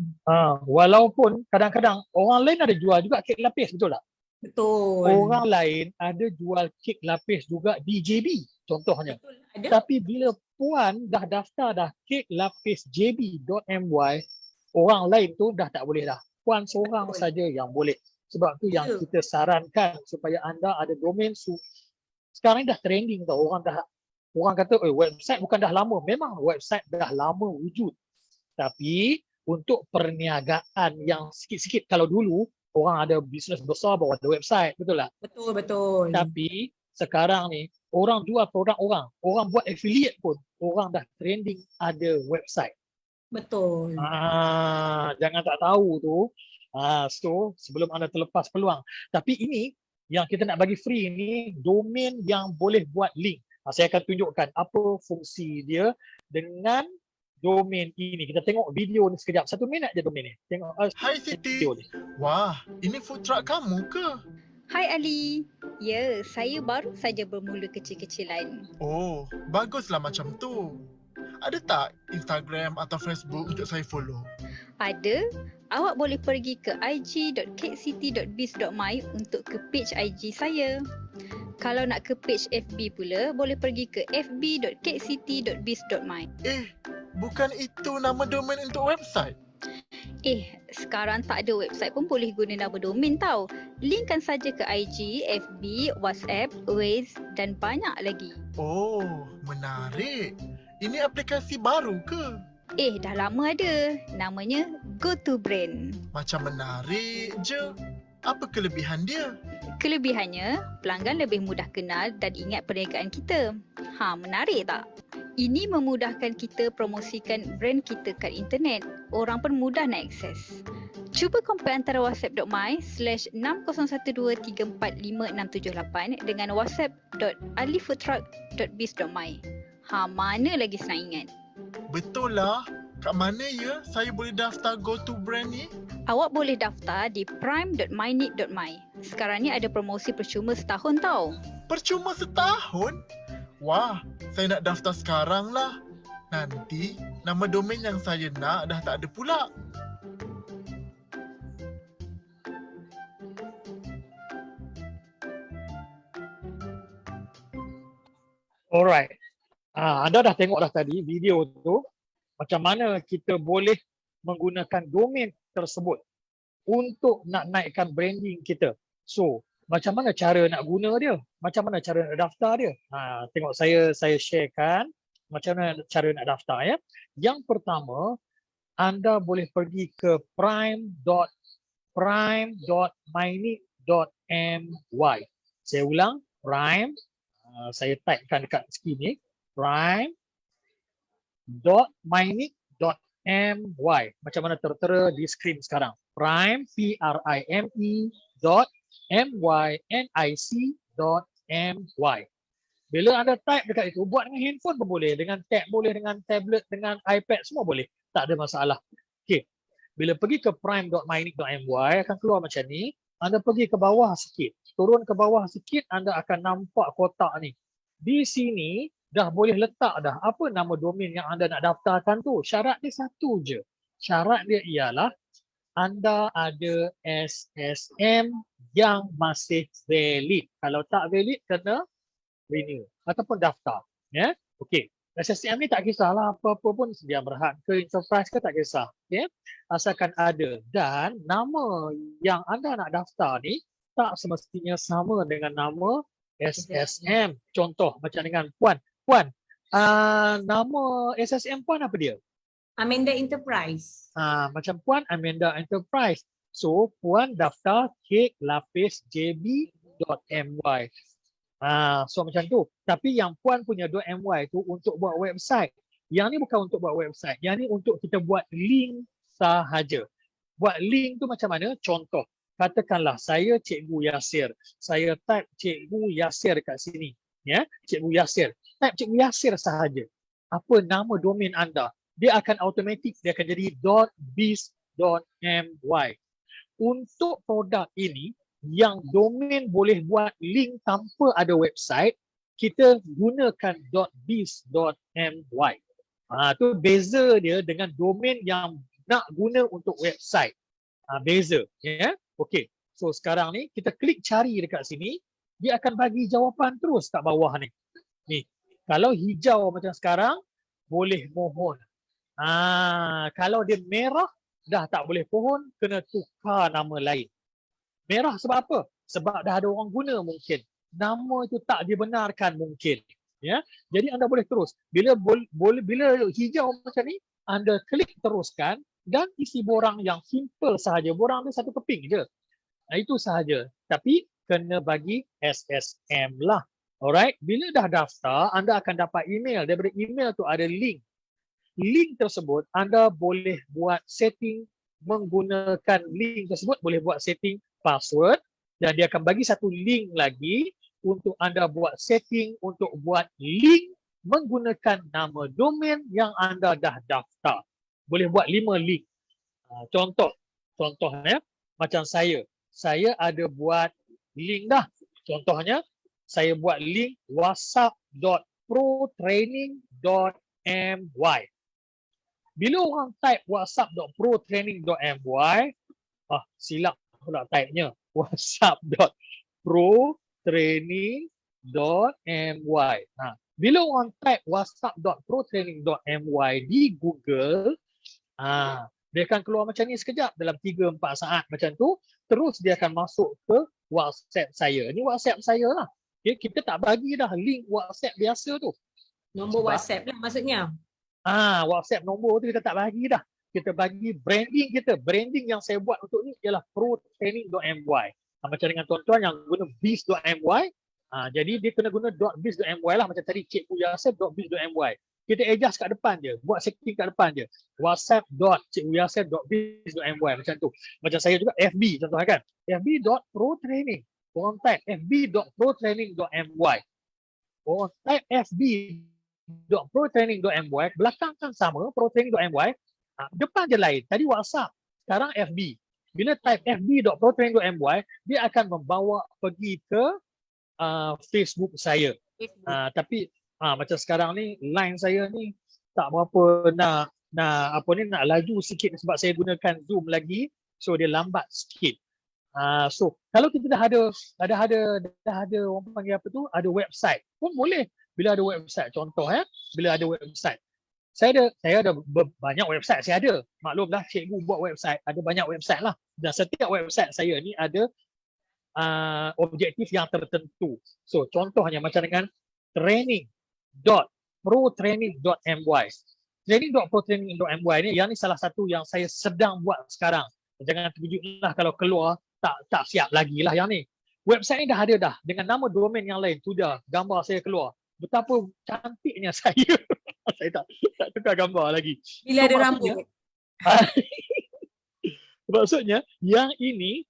Walaupun kadang-kadang orang lain ada jual juga kek lapis, betul tak? Betul. Orang lain ada jual kek lapis juga di JB contohnya. Betul, ada. Tapi bila puan dah daftar dah keklapisjb.my, orang lain tu dah tak boleh dah. Puan seorang saja yang boleh. Sebab tu yang kita sarankan supaya anda ada domain. Sekarang ni dah trending tau. Orang kata website bukan dah lama. Memang website dah lama wujud. Tapi untuk perniagaan yang sikit-sikit, kalau dulu orang ada bisnes besar baru ada website, betul tak? Betul. Tapi sekarang ni orang jual produk orang buat affiliate pun orang dah trending ada website. Betul. Jangan tak tahu tu. So sebelum anda terlepas peluang. Tapi ini yang kita nak bagi free ni domain yang boleh buat link. Saya akan tunjukkan apa fungsi dia dengan domain ini. Kita tengok video ni sekejap. 1 minit je domain ni. Tengok. Hai Siti. Wah, ini food truck kamu ke? Hai Ali. Ya, saya baru saja bermula kecil-kecilan. Oh, baguslah macam tu. Ada tak Instagram atau Facebook untuk saya follow? Ada. Awak boleh pergi ke ig.kcity.biz.my untuk ke page IG saya. Kalau nak ke page FB pula, boleh pergi ke fb.kcity.biz.my. Bukan itu nama domain untuk website? Sekarang tak ada website pun boleh guna nama domain tau. Linkkan saja ke IG, FB, WhatsApp, Waze dan banyak lagi. Oh, menarik. Ini aplikasi baru ke? Dah lama ada. Namanya GoToBrand. Macam menarik je. Apa kelebihan dia? Kelebihannya, pelanggan lebih mudah kenal dan ingat perniagaan kita. Menarik tak? Ini memudahkan kita promosikan brand kita kat internet. Orang pun mudah nak akses. Cuba compare antara whatsapp.my/6012345678 dengan whatsapp.alifoodtruck.biz.my. Mana lagi senang ingat? Betul lah. Kat mana ya saya boleh daftar GoTo brand ni? Awak boleh daftar di prime.myneed.my. Sekarang ni ada promosi percuma setahun tau. Percuma setahun? Wah, saya nak daftar sekarang lah. Nanti nama domain yang saya nak dah tak ada pula. Alright. Anda dah tengok dah tadi video tu macam mana kita boleh menggunakan domain tersebut untuk nak naikkan branding kita. So, macam mana cara nak guna dia? Macam mana cara nak daftar dia? Tengok saya sharekan macam mana cara nak daftar ya. Yang pertama, anda boleh pergi ke prime.myneed.my. Saya ulang, prime. Saya typekan dekat skrin ni, prime.myneed.my. Macam mana tertera di skrin sekarang. Prime, prime.mynic.my. Bila anda type dekat itu, buat dengan handphone pun boleh, dengan tab boleh, dengan tablet, dengan iPad semua boleh. Tak ada masalah. Okey. Bila pergi ke prime.mynic.my akan keluar macam ni. Anda pergi ke bawah sikit. Turun ke bawah sikit, anda akan nampak kotak ni. Di sini dah boleh letak dah apa nama domain yang anda nak daftarkan tu. Syarat dia satu je. Syarat dia ialah anda ada SSM yang masih valid. Kalau tak valid, kena renew ataupun daftar. Ya, okey. SSM ni tak kisahlah apa-apa pun sedia berhad ke enterprise ke tak kisah. Okay? Asalkan ada. Dan nama yang anda nak daftar ni tak semestinya sama dengan nama SSM. Contoh macam dengan Puan. Puan, nama SSM Puan apa dia? Amanda Enterprise. Macam Puan Amanda Enterprise. So Puan daftar keklapis.jb.my. So macam tu. Tapi yang Puan punya .my tu untuk buat website. Yang ni bukan untuk buat website. Yang ni untuk kita buat link sahaja. Buat link tu macam mana? Contoh. Katakanlah saya Cikgu Yasir. Saya type Cikgu Yasir kat sini. Ya, Cikgu Yasir. Type Cikgu Yasir sahaja. Apa nama domain anda? Dia akan automatik. Dia akan jadi .biz.my. Untuk produk ini, yang domain boleh buat link tanpa ada website, kita gunakan .biz.my. Tu beza dia dengan domain yang nak guna untuk website. Beza. Ya? Okey. So sekarang ni kita klik cari dekat sini, dia akan bagi jawapan terus kat bawah ni. Ni. Kalau hijau macam sekarang, boleh mohon. Kalau dia merah, dah tak boleh pohon, kena tukar nama lain. Merah sebab apa? Sebab dah ada orang guna mungkin. Nama itu tak dibenarkan mungkin. Ya, jadi anda boleh terus. Bila hijau macam ni, anda klik teruskan dan isi borang yang simple sahaja. Borang dia satu keping je. Itu sahaja. Tapi kena bagi SSM lah. Alright. Bila dah daftar, anda akan dapat email. Daripada email tu ada link. Link tersebut anda boleh buat setting menggunakan link tersebut, boleh buat setting password dan dia akan bagi satu link lagi untuk anda buat setting untuk buat link menggunakan nama domain yang anda dah daftar. Boleh buat 5 link. Contohnya macam saya ada buat link dah. Contohnya saya buat link whatsapp.protraining.my. Bila orang type whatsapp.protraining.my, silap pula type-nya. whatsapp.protraining.my. Bila orang type whatsapp.protraining.my di Google, dia akan keluar macam ni sekejap dalam 3-4 saat macam tu. Terus dia akan masuk ke WhatsApp saya. Ni WhatsApp saya lah. Okay, kita tak bagi dah link WhatsApp biasa tu. Nombor WhatsApp lah maksudnya. WhatsApp nombor tu kita tak bagi dah. Kita bagi branding kita. Branding yang saya buat untuk ni ialah protraining.my. Macam dengan tuan-tuan yang guna biz.my. Jadi dia kena guna .biz.my lah. Macam tadi Cikgu Yasir.biz.my. Kita adjust kat depan je. Buat setting kat depan je. whatsapp.cikkuyasir.biz.my. Macam tu. Macam saya juga FB contohnya kan. FB.protraining. Orang type fb.protraining.my. Orang type fb.protraining.my, belakang kan sama, protraining.my, Depan je lain. Tadi WhatsApp, sekarang FB. Bila type fb.protraining.my, dia akan membawa pergi ke Facebook saya. Facebook. Tapi macam sekarang ni line saya ni tak berapa nak laju sikit sebab saya gunakan Zoom lagi, so dia lambat sikit. So kalau kita dah ada orang panggil apa tu, ada website pun boleh. Bila ada website, contoh bila ada website, saya ada banyak website saya ada. Maklumlah cikgu buat website, ada banyak website lah. Dan setiap website saya ni ada objektif yang tertentu. So contohnya macam dengan training.protraining.my. Training.protraining.my ni, yang ni salah satu yang saya sedang buat sekarang. Jangan terkejutlah kalau keluar tak siap lagi lah yang ni. Website ni dah ada dah dengan nama domain yang lain. Sudah gambar saya keluar. Betapa cantiknya saya. Saya tak tukar gambar lagi. Bila ada rambut. Maksudnya yang ini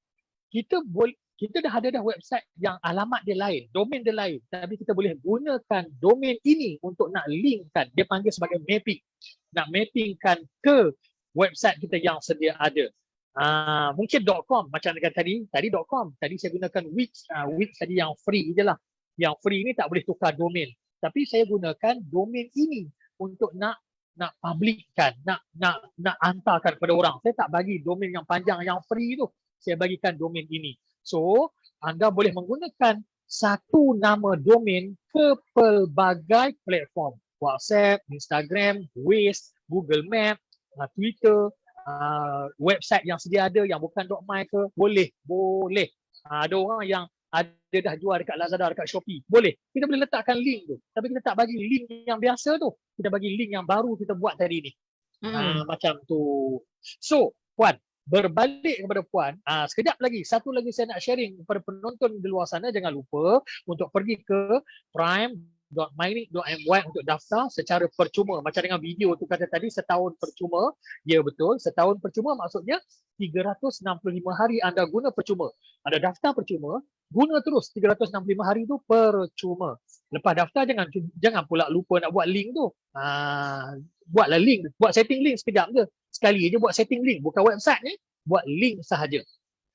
kita dah ada website yang alamat dia lain, domain dia lain, tapi kita boleh gunakan domain ini untuk nak linkkan. Dia panggil sebagai mapping. Nak mappingkan ke website kita yang sedia ada. Mungkin .com macam dengan tadi .com. Tadi saya gunakan Wix. Wix tadi yang free je lah. Yang free ni tak boleh tukar domain. Tapi saya gunakan domain ini untuk nak publikkan, nak hantarkan kepada orang. Saya tak bagi domain yang panjang yang free tu. Saya bagikan domain ini. So, anda boleh menggunakan satu nama domain ke pelbagai platform. WhatsApp, Instagram, Waze, Google Map, Twitter, website yang sedia ada yang bukan .my ke, boleh. Ada orang yang ada dah jual dekat Lazada, dekat Shopee, boleh. Kita boleh letakkan link tu. Tapi kita tak bagi link yang biasa tu. Kita bagi link yang baru kita buat tadi ni. Macam tu. So, Puan, berbalik kepada Puan, sekejap lagi, satu lagi saya nak sharing kepada penonton di luar sana. Jangan lupa untuk pergi ke prime.mynick.my untuk daftar secara percuma. Macam dengan video tu kata tadi, setahun percuma. Ya betul, setahun percuma maksudnya 365 hari anda guna percuma. Anda daftar percuma, guna terus 365 hari tu percuma. Lepas daftar jangan pula lupa nak buat link tu. Buatlah link, buat setting link sekejap je. Sekali je buat setting link, bukan website ni, buat link sahaja.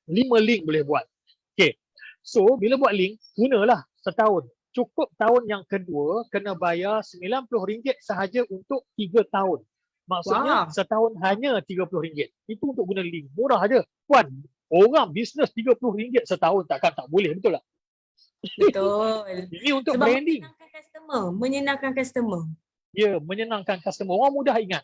5 link boleh buat. Okay. So bila buat link, gunalah setahun. Cukup tahun yang kedua kena bayar RM90 sahaja untuk 3 tahun. Maksudnya setahun hanya RM30. Itu untuk guna link. Murah aja. Puan, orang bisnes RM30 setahun tak boleh, betul tak? Betul. Ini untuk Sebab branding. menyenangkan customer. Ya, menyenangkan customer. Orang mudah ingat.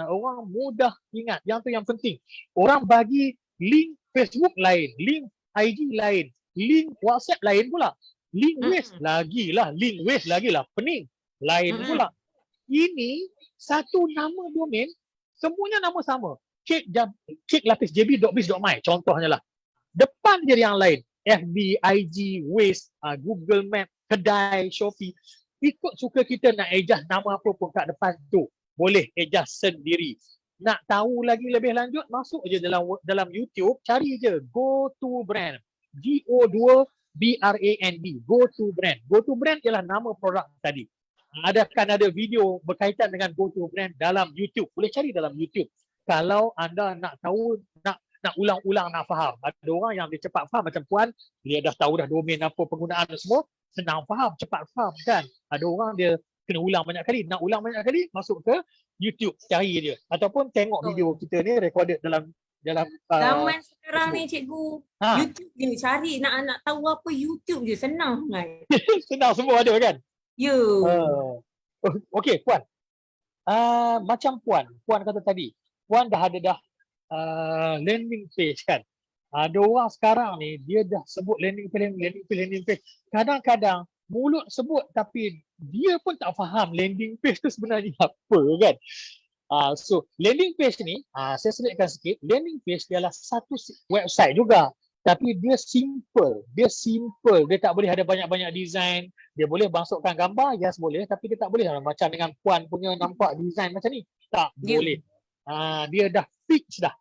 Orang mudah ingat. Yang tu yang penting. Orang bagi link Facebook lain, link IG lain, link WhatsApp lain pula. Link Waze lagilah, pening. Lain pula. Ini satu nama domain, semuanya nama sama. cek-lapis.jb.biz.my contohnya lah. Depan je yang lain. FB, IG, Waze, Google Map, kedai, Shopee. Ikut suka kita nak adjust nama apa pun kat depan tu. Boleh adjust sendiri. Nak tahu lagi lebih lanjut, masuk je dalam YouTube, cari je Go To Brand. GO2BRAND. Go To Brand. Go To Brand ialah nama produk tadi. Ada video berkaitan dengan Go To Brand dalam YouTube. Boleh cari dalam YouTube. Kalau anda nak tahu, nak ulang-ulang, nak faham. Ada orang yang dia cepat faham macam Puan, dia dah tahu dah domain apa, penggunaan semua, senang faham, cepat faham kan. Ada orang dia kena ulang banyak kali. Nak ulang banyak kali, masuk ke YouTube, cari dia. Ataupun tengok video kita ni recorded dalam zaman sekarang ni cikgu, YouTube je cari, nak tahu apa YouTube je, senang sangat. senang semua ada kan? Ya. Okey Puan. Macam Puan kata tadi, Puan dah ada landing page kan. Ada orang sekarang ni dia dah sebut landing page. Kadang-kadang mulut sebut tapi dia pun tak faham landing page tu sebenarnya apa kan. So landing page ni, saya selitkan sikit. Landing page ialah satu website juga. Tapi dia simple. Dia tak boleh ada banyak-banyak design. Dia boleh masukkan gambar, yes boleh. Tapi dia tak boleh macam dengan Puan punya nampak design macam ni. Tak boleh. Dia dah fix dah.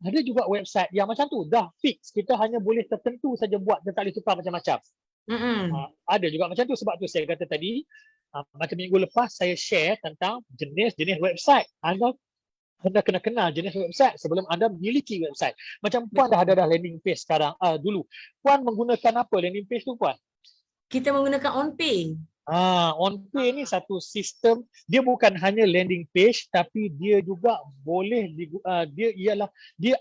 Ada juga website yang macam tu, dah fix. Kita hanya boleh tertentu saja buat, dia tak boleh tukar macam-macam. Ada juga macam tu. Sebab tu saya kata tadi, Macam minggu lepas saya share tentang jenis-jenis website. Anda kena kenal jenis website sebelum anda memiliki website. Macam Puan dah ada landing page sekarang. Dulu Puan menggunakan apa landing page tu Puan? Kita menggunakan OnPay. OnPay ni satu sistem, dia bukan hanya landing page tapi dia juga boleh dia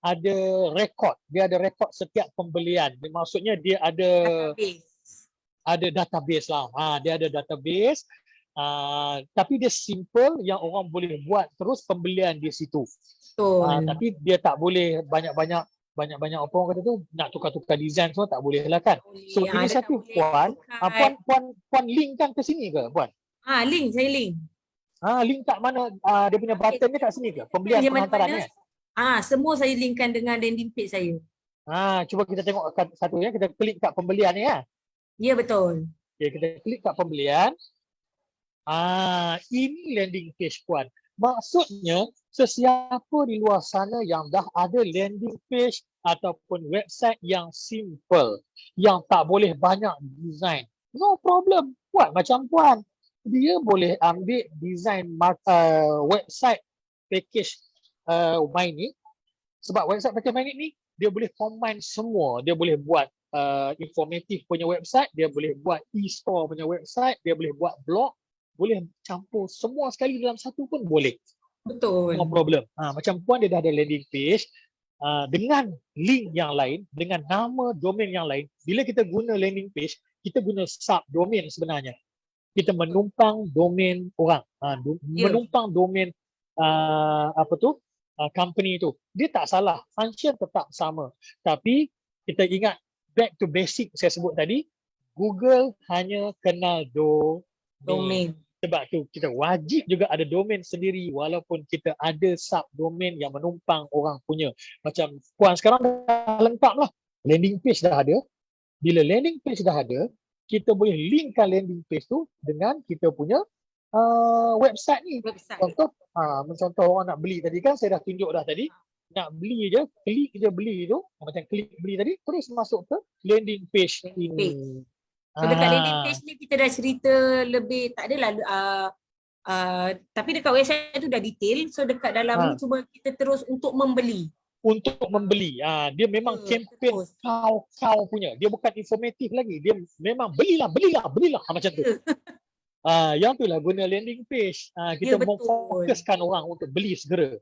ada rekod, dia ada rekod setiap pembelian. Maksudnya dia ada database lah. Dia ada database. Tapi dia simple yang orang boleh buat terus pembelian di situ. Tapi dia tak boleh banyak-banyak apa orang kata tu nak tukar-tukar design semua tak boleh lah kan. So ini satu Puan, Puan link kan ke sini ke Puan? Link, saya link. Link kat mana? Dia punya button ni kat sini ke? Pembelian penghantaran ni. Semua saya linkkan dengan landing page saya. Cuba kita tengok satu ya, kita klik kat pembelian ni ya. Ya betul. Okay, kita klik kat pembelian. Ini landing page Puan. Maksudnya sesiapa di luar sana yang dah ada landing page ataupun website yang simple, yang tak boleh banyak design, no problem. Puan macam Puan, dia boleh ambil design website package Mynik. Sebab website package Mynik ni dia boleh combine semua. Dia boleh buat informatif punya website, dia boleh buat e-store punya website, dia boleh buat blog, boleh campur semua sekali dalam satu pun boleh. Betul. No problem. Macam Puan dia dah ada landing page dengan link yang lain, dengan nama domain yang lain. Bila kita guna landing page, kita guna subdomain sebenarnya. Kita menumpang domain orang. Menumpang domain company tu. Dia tak salah. Function tetap sama. Tapi kita ingat back to basic saya sebut tadi, Google hanya kenal domain. Sebab tu kita wajib juga ada domain sendiri walaupun kita ada subdomain yang menumpang orang punya. Macam Puan sekarang dah lengkap lah. Landing page dah ada. Bila landing page dah ada, kita boleh linkkan landing page tu dengan kita punya website ni. Contoh orang nak beli tadi kan, saya dah tunjuk dah tadi. Nak beli je, klik je beli tu. Macam klik beli tadi, terus masuk ke landing page ini. So dekat landing page ni kita dah cerita lebih, tak adalah tapi dekat website tu dah detail. So dekat dalam ni cuma kita terus untuk membeli. Dia memang kempen kau punya. Dia bukan informatif lagi. Dia memang belilah macam tu. Yang tu lah guna landing page. Kita memfokuskan orang untuk beli segera.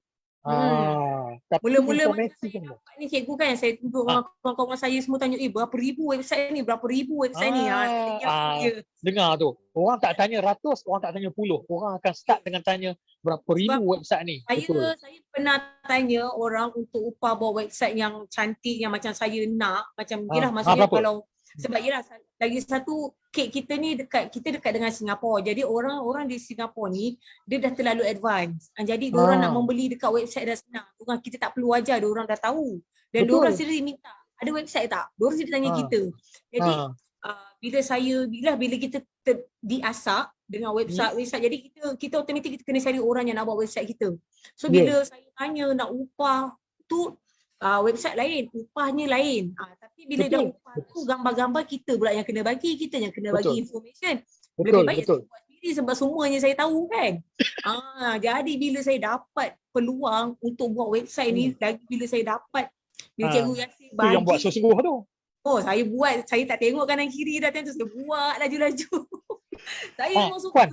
Tapi mula-mula ni cikgu kan, saya tunjuk kawan-kawan saya semua tanya, berapa ribu website ni, dengar tu, orang tak tanya ratus, orang tak tanya puluh, orang akan start dengan tanya berapa ribu website ni. Saya pernah tanya orang untuk upah buat website yang cantik, yang macam saya nak, macam yelah maksudnya kalau sebab yelah lagi satu kita ni dekat dengan Singapura. Jadi orang di Singapura ni dia dah terlalu advance. Jadi diorang nak membeli dekat website dah senang. Kita tak perlu ajar, diorang dah tahu. Dan diorang sendiri minta, ada website tak? Diorang sendiri tanya kita. Jadi bila kita diasak dengan website, jadi kita automatik kita kena cari orang yang nak buat website kita. So bila saya tanya nak upah tu website lain, upahnya lain. Tapi bila dah upah tu, gambar-gambar kita pula yang kena bagi, kita yang kena bagi information. Lebih baik saya buat sendiri sebab semuanya saya tahu kan. Jadi bila saya dapat peluang untuk buat website ni, lagi bila saya dapat, bila Cikgu Yasir bagi. Yang buat sungguh tu. Saya buat, saya tak tengok kanan kiri dah tu, saya buat laju-laju. Saya memang suka.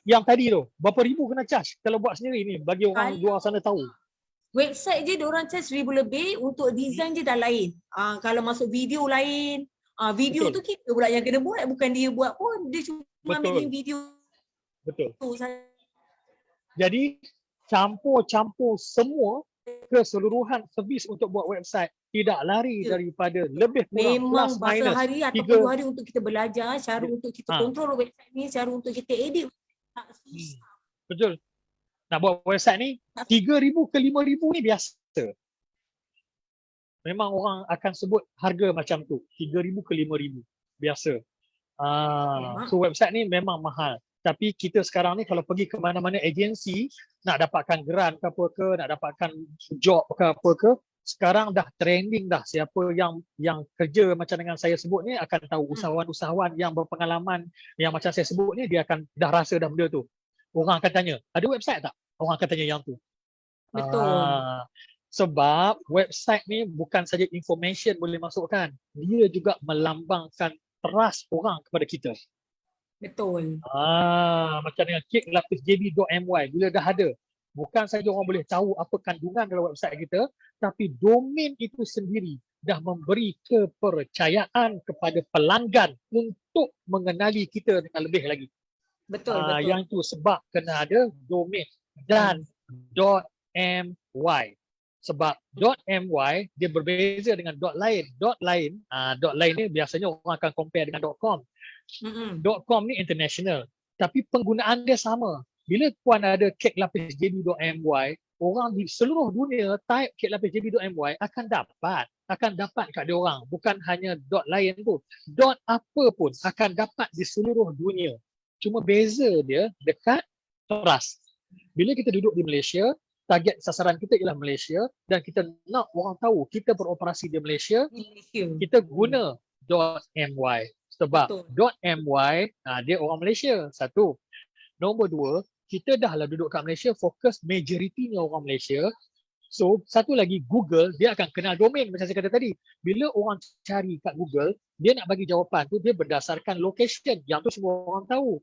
Yang tadi tu, berapa ribu kena charge kalau buat sendiri ni bagi orang luar sana tahu? Website je diorang charge 1,000 lebih, untuk design je dah lain. Kalau masuk video lain, video tu kita pula yang kena buat, bukan dia buat pun, dia cuma ambil video. Betul. Jadi campur semua keseluruhan servis untuk buat website, tidak lari daripada lebih kurang memang plus minus masa hari atau 10 hari untuk kita belajar cara untuk kita kontrol website ni, cara untuk kita edit. Tak susah. Betul. Nak buat website ni 3,000 ke 5,000 ni biasa. Memang orang akan sebut harga macam tu, 3,000 ke 5,000 biasa. So website ni memang mahal. Tapi kita sekarang ni kalau pergi ke mana-mana agensi nak dapatkan grant ke apa ke, nak dapatkan job ke apa ke, sekarang dah trending dah. Siapa yang kerja macam dengan saya sebut ni akan tahu, usahawan-usahawan yang berpengalaman yang macam saya sebut ni, dia akan dah rasa dah benda tu. Orang akan tanya, ada website tak? Orang akan tanya yang tu. Betul. Sebab website ni bukan saja information boleh masukkan, dia juga melambangkan trust orang kepada kita. Betul. Macam dengan kek-lapis.jb.my, bila dah ada, bukan saja orang boleh tahu apa kandungan dalam website kita, tapi domain itu sendiri dah memberi kepercayaan kepada pelanggan untuk mengenali kita dengan lebih lagi. Betul, betul. Yang itu sebab kena ada domain dan .my. Sebab .my dia berbeza dengan .lain. .lain ni biasanya orang akan compare dengan .com. .com ni international, tapi penggunaan dia sama. Bila puan ada kek-lapis.jb.my, orang di seluruh dunia type kek-lapis.jb.my akan dapat kat dia orang. Bukan hanya .lain tu, apa pun akan dapat di seluruh dunia. Cuma beza dia dekat trust. Bila kita duduk di Malaysia, target sasaran kita ialah Malaysia dan kita nak orang tahu kita beroperasi di Malaysia, kita guna .my. Sebab .my dia orang Malaysia, satu. Nombor dua, kita dah lah duduk kat Malaysia, fokus majoritinya orang Malaysia. So, satu lagi, Google, dia akan kenal domain macam saya kata tadi. Bila orang cari kat Google, dia nak bagi jawapan tu, dia berdasarkan location. Yang tu semua orang tahu.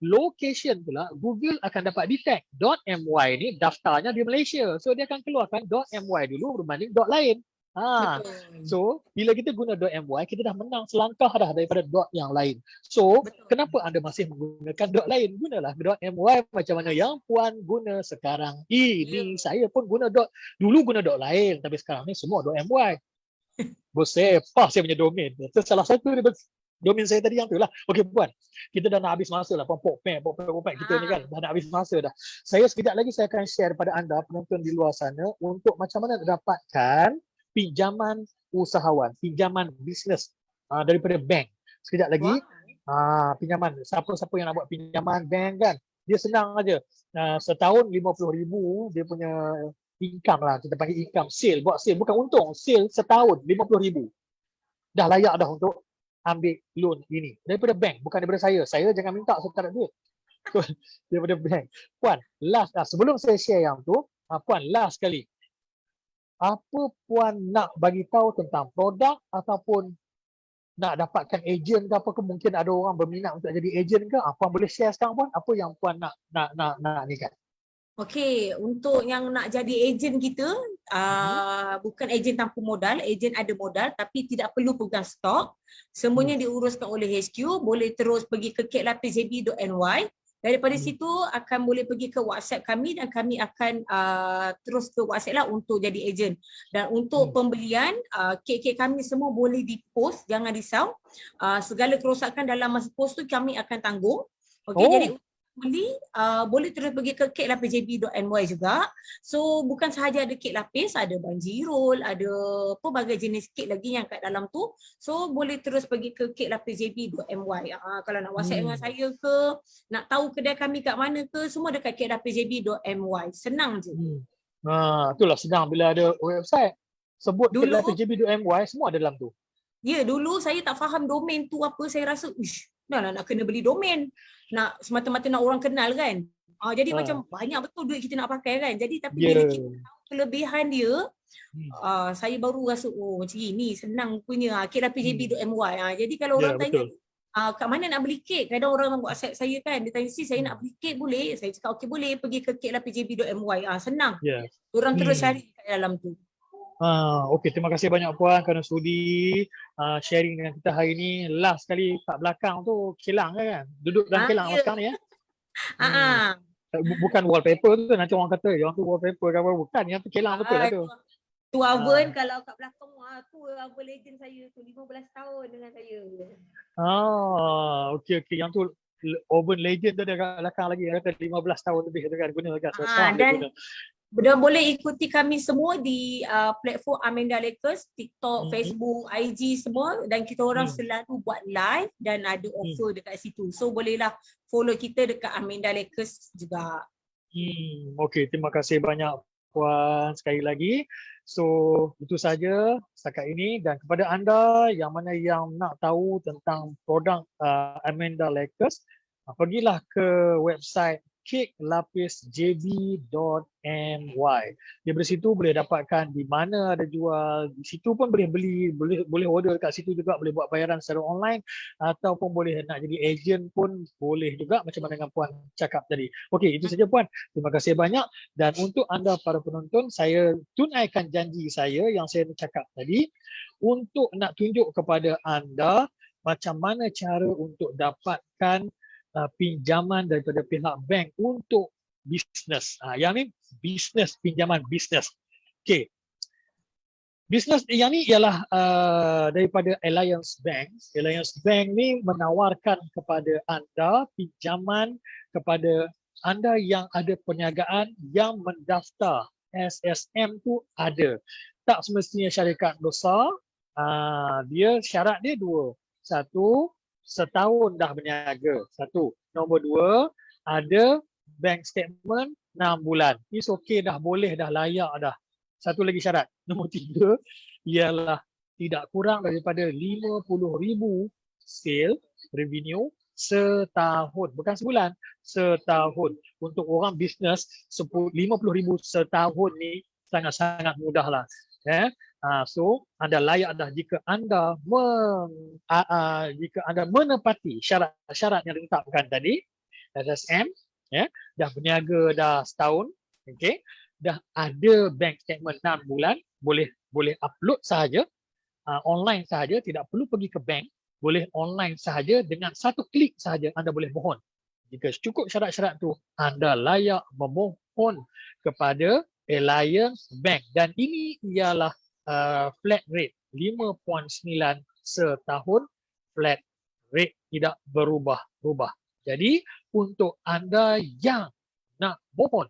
Location pula, Google akan dapat detect. .my ni daftarnya di Malaysia. So, dia akan keluarkan .my dulu berbanding .lain. So, bila kita guna .my, kita dah menang selangkah dah daripada yang lain. So, kenapa anda masih menggunakan .lain? Gunalah .my macam mana yang puan guna sekarang ini. Saya pun guna dulu guna .lain, tapi sekarang ni semua .my. Bersepah saya punya domain. Itu salah satu domain saya tadi yang tu lah. Okey puan, kita dah nak habis masa lah. Pok kita ni kan dah nak habis masa dah. Saya sekejap lagi saya akan share kepada anda penonton di luar sana untuk macam mana nak dapatkan pinjaman usahawan, pinjaman bisnes daripada bank. Sekejap lagi, pinjaman. Siapa-siapa yang nak buat pinjaman bank kan, dia senang aja. Setahun 50,000 dia punya income lah. Kita panggil income, sale, buat sale. Bukan untung, sale setahun 50,000. Dah layak dah untuk ambil loan ini. Daripada bank, bukan daripada saya. Saya jangan minta, saya tak ada duit. Daripada bank. Puan, last sebelum saya share yang tu, puan, last sekali. Apa puan nak bagi tahu tentang produk ataupun nak dapatkan ejen ke apa ke, mungkin ada orang berminat untuk jadi ejen ke, puan boleh share sekarang puan, apa yang puan nak ni kan? Okey, untuk yang nak jadi ejen kita, bukan ejen tanpa modal, ejen ada modal tapi tidak perlu pegang stok. Semuanya diuruskan oleh HQ, boleh terus pergi ke kek-lapis.jb.my. Daripada situ akan boleh pergi ke WhatsApp kami dan kami akan terus ke WhatsApp lah untuk jadi ejen. Dan untuk pembelian, kek-kek kami semua boleh di-post, jangan risau. Segala kerosakan dalam masa post tu kami akan tanggung. Okey, jadi beli boleh terus pergi ke kek-lapis.jb.my juga. So bukan sahaja ada kek lapis, ada banjirol, ada pelbagai jenis kek lagi yang kat dalam tu. So boleh terus pergi ke kek-lapis.jb.my. Kalau nak WhatsApp dengan saya ke, nak tahu kedai kami kat mana ke, semua dekat kek-lapis.jb.my. Senang je. Itulah senang bila ada website. Sebut kek-lapis.jb.my, semua ada dalam tu. Ya, dulu saya tak faham domain tu apa, saya rasa dah lah nak kena beli domain. Nak semata-mata nak orang kenal kan. Jadi macam banyak betul duit kita nak pakai kan. Jadi tapi bila kita tahu kelebihan dia, saya baru rasa macam ni senang punya kek-lapis.jb.my. Jadi kalau orang tanya kat mana nak beli kek, kadang orang WhatsApp saya kan, dia tanya saya nak beli kek boleh? Saya cakap okey boleh, pergi ke kek-lapis.jb.my. Senang. Orang terus cari kat dalam tu. Okey, terima kasih banyak puan kerana sudi sharing dengan kita hari ni. Last sekali kat belakang tu Kelang kan? Duduk dalam Kelang sekarang ni ya? Bukan wallpaper tu, nanti orang kata yang tu wallpaper ke apa, bukan, yang tu Kelang betul lah tu. Tu Aven kalau kat belakang tu Aven legend saya tu 15 tahun dengan saya. Okey, yang tu Oven Legend tu dia kat belakang lagi, kata 15 tahun lebih tu kan guna dekat sekarang dia guna. Dan boleh ikuti kami semua di platform Amanda Lakers, TikTok, Facebook, IG semua, dan kita orang selalu buat live dan ada offer dekat situ. So bolehlah follow kita dekat Amanda Lakers juga. Okey, terima kasih banyak puan sekali lagi. So itu saja setakat ini, dan kepada anda yang mana yang nak tahu tentang produk Amanda Lakers, pergilah ke website cakelapisjb.my. Daripada situ boleh dapatkan di mana ada jual, di situ pun boleh beli, boleh order kat situ juga, boleh buat bayaran secara online, ataupun boleh nak jadi agent pun boleh juga, macam mana dengan puan cakap tadi. Okey, itu saja puan. Terima kasih banyak. Dan untuk anda para penonton, saya tunaikan janji saya yang saya cakap tadi untuk nak tunjuk kepada anda macam mana cara untuk dapatkan pinjaman daripada pihak bank untuk bisnes. Yang ni bisnes, pinjaman bisnes. Okey. Bisnes yang ni ialah daripada Alliance Bank. Alliance Bank ni menawarkan kepada anda pinjaman kepada anda yang ada perniagaan yang mendaftar SSM tu ada. Tak semestinya syarikat besar. Dia syarat dia dua. Satu, setahun dah berniaga. Satu. Nombor dua, ada bank statement 6 bulan. It's okay dah, boleh dah, layak dah. Satu lagi syarat. Nombor tiga, ialah tidak kurang daripada 50,000 sale revenue setahun. Bukan sebulan, setahun. Untuk orang bisnes, 50,000 setahun ni sangat-sangat mudah lah. So anda layak dah jika anda menepati syarat-syarat yang ditetapkan tadi, SSM, dah berniaga dah setahun, okey, dah ada bank statement 6 bulan, boleh upload sahaja, online sahaja, tidak perlu pergi ke bank, boleh online sahaja, dengan satu klik sahaja anda boleh mohon. Jika cukup syarat-syarat tu, anda layak memohon kepada Alliance Bank, dan ini ialah flat rate 5.9 setahun, flat rate, tidak berubah-ubah. Jadi untuk anda yang nak mohon,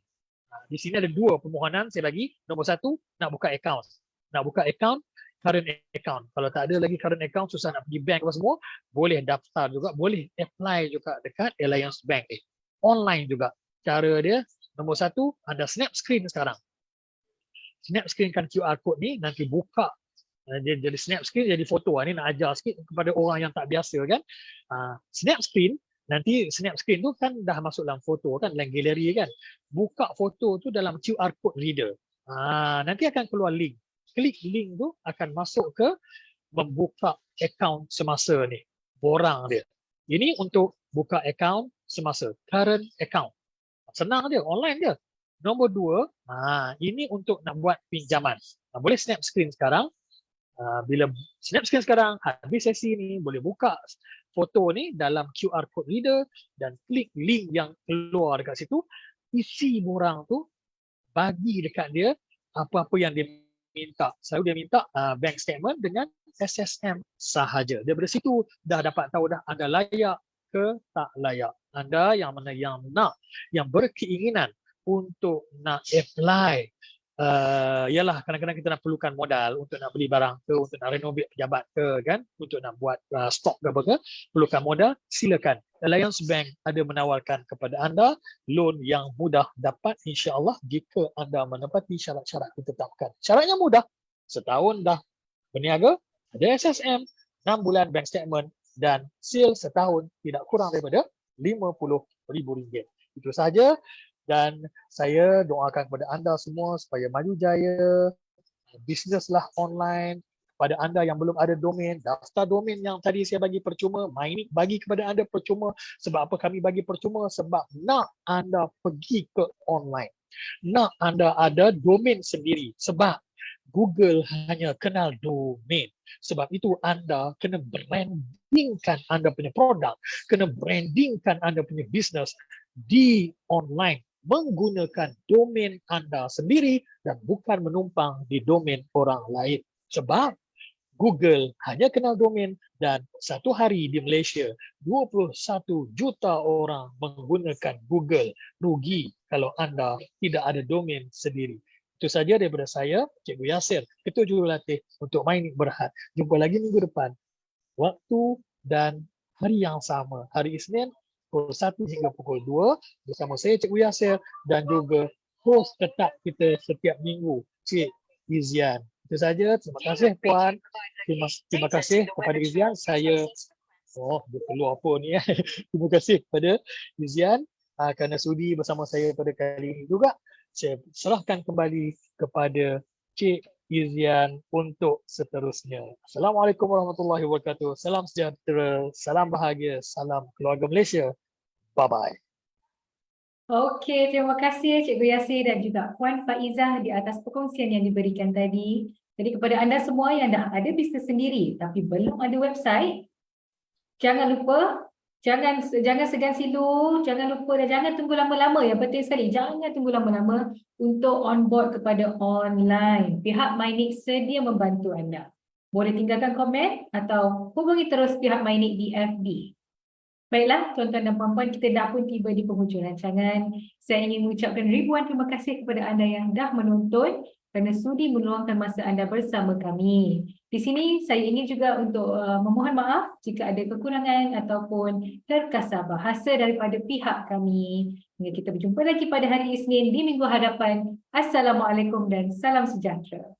di sini ada dua permohonan saya bagi. Nombor satu, nak buka account. Nak buka account, current account. Kalau tak ada lagi current account, susah nak pergi bank apa semua, boleh daftar juga, boleh apply juga dekat Alliance Bank ni. Online juga. Cara dia, nombor satu, anda snap screen sekarang. Snap screen kan QR code ni, nanti buka. Dia jadi snap screen, jadi foto. Ni nak ajar sikit kepada orang yang tak biasa kan. Snap screen, nanti snap screen tu kan dah masuk dalam foto kan, dalam galeri kan. Buka foto tu dalam QR code reader. Nanti akan keluar link. Klik link tu akan masuk ke membuka account semasa ni. Borang dia. Ini untuk buka account semasa. Current account. Senang dia, online dia. Nombor dua, ini untuk nak buat pinjaman. Boleh snap screen sekarang. Bila snap screen sekarang, habis sesi ni, boleh buka foto ni dalam QR code reader dan klik link yang keluar dekat situ. Isi borang tu, bagi dekat dia apa-apa yang dia minta. Selalu dia minta bank statement dengan SSM sahaja. Daripada situ dah dapat tahu dah anda layak ke tak layak. Anda yang mana yang nak, yang berkeinginan untuk nak apply, yalah kadang-kadang kita nak perlukan modal untuk nak beli barang ke, untuk nak renovate pejabat ke kan, untuk nak buat stok ke apa ke, perlukan modal, silakan. Alliance Bank ada menawarkan kepada anda loan yang mudah dapat insya-Allah jika anda menepati syarat-syarat ditetapkan. Syaratnya mudah. Setahun dah berniaga, ada SSM, 6 bulan bank statement dan sale setahun tidak kurang daripada RM50,000. Itu sahaja. Dan saya doakan kepada anda semua supaya maju jaya, bisneslah online. Kepada anda yang belum ada domain, daftar domain yang tadi saya bagi percuma, Mynic bagi kepada anda percuma. Sebab apa kami bagi percuma? Sebab nak anda pergi ke online. Nak anda ada domain sendiri. Sebab Google hanya kenal domain. Sebab itu anda kena brandingkan anda punya produk, kena brandingkan anda punya bisnes di online menggunakan domain anda sendiri dan bukan menumpang di domain orang lain. Sebab Google hanya kenal domain dan satu hari di Malaysia 21 juta orang menggunakan Google. Rugi kalau anda tidak ada domain sendiri. Itu saja daripada saya, Cikgu Yasir, Ketua Jurulatih untuk Mynic Berhad. Jumpa lagi minggu depan. Waktu dan hari yang sama. Hari Isnin pukul 1 hingga pukul 2 bersama saya Cikgu Yasir dan juga host tetap kita setiap minggu, Cik Izian. Itu saja. Terima kasih Puan. Terima kasih kepada Izian. Saya dia keluar pun ni. Terima kasih kepada Izian kerana sudi bersama saya pada kali ini juga. Saya serahkan kembali kepada Cik Izian untuk seterusnya. Assalamualaikum warahmatullahi wabarakatuh. Salam sejahtera, salam bahagia, salam keluarga Malaysia. Bye-bye. Okey, terima kasih Cikgu Yasir dan juga Puan Faizah di atas perkongsian yang diberikan tadi. Jadi kepada anda semua yang dah ada bisnes sendiri tapi belum ada website, jangan lupa, jangan segan silu, jangan lupa dan jangan tunggu lama-lama. Yang penting sekali, jangan tunggu lama-lama untuk on board kepada online. Pihak MyNIC sedia membantu anda. Boleh tinggalkan komen atau hubungi terus pihak MyNIC di FB. Baiklah, tuan-tuan dan puan-puan, kita dah pun tiba di penghujung rancangan. Saya ingin mengucapkan ribuan terima kasih kepada anda yang dah menonton kerana sudi meluangkan masa anda bersama kami. Di sini saya ingin juga untuk memohon maaf jika ada kekurangan ataupun terkasar bahasa daripada pihak kami. Hingga kita berjumpa lagi pada hari Isnin di minggu hadapan. Assalamualaikum dan salam sejahtera.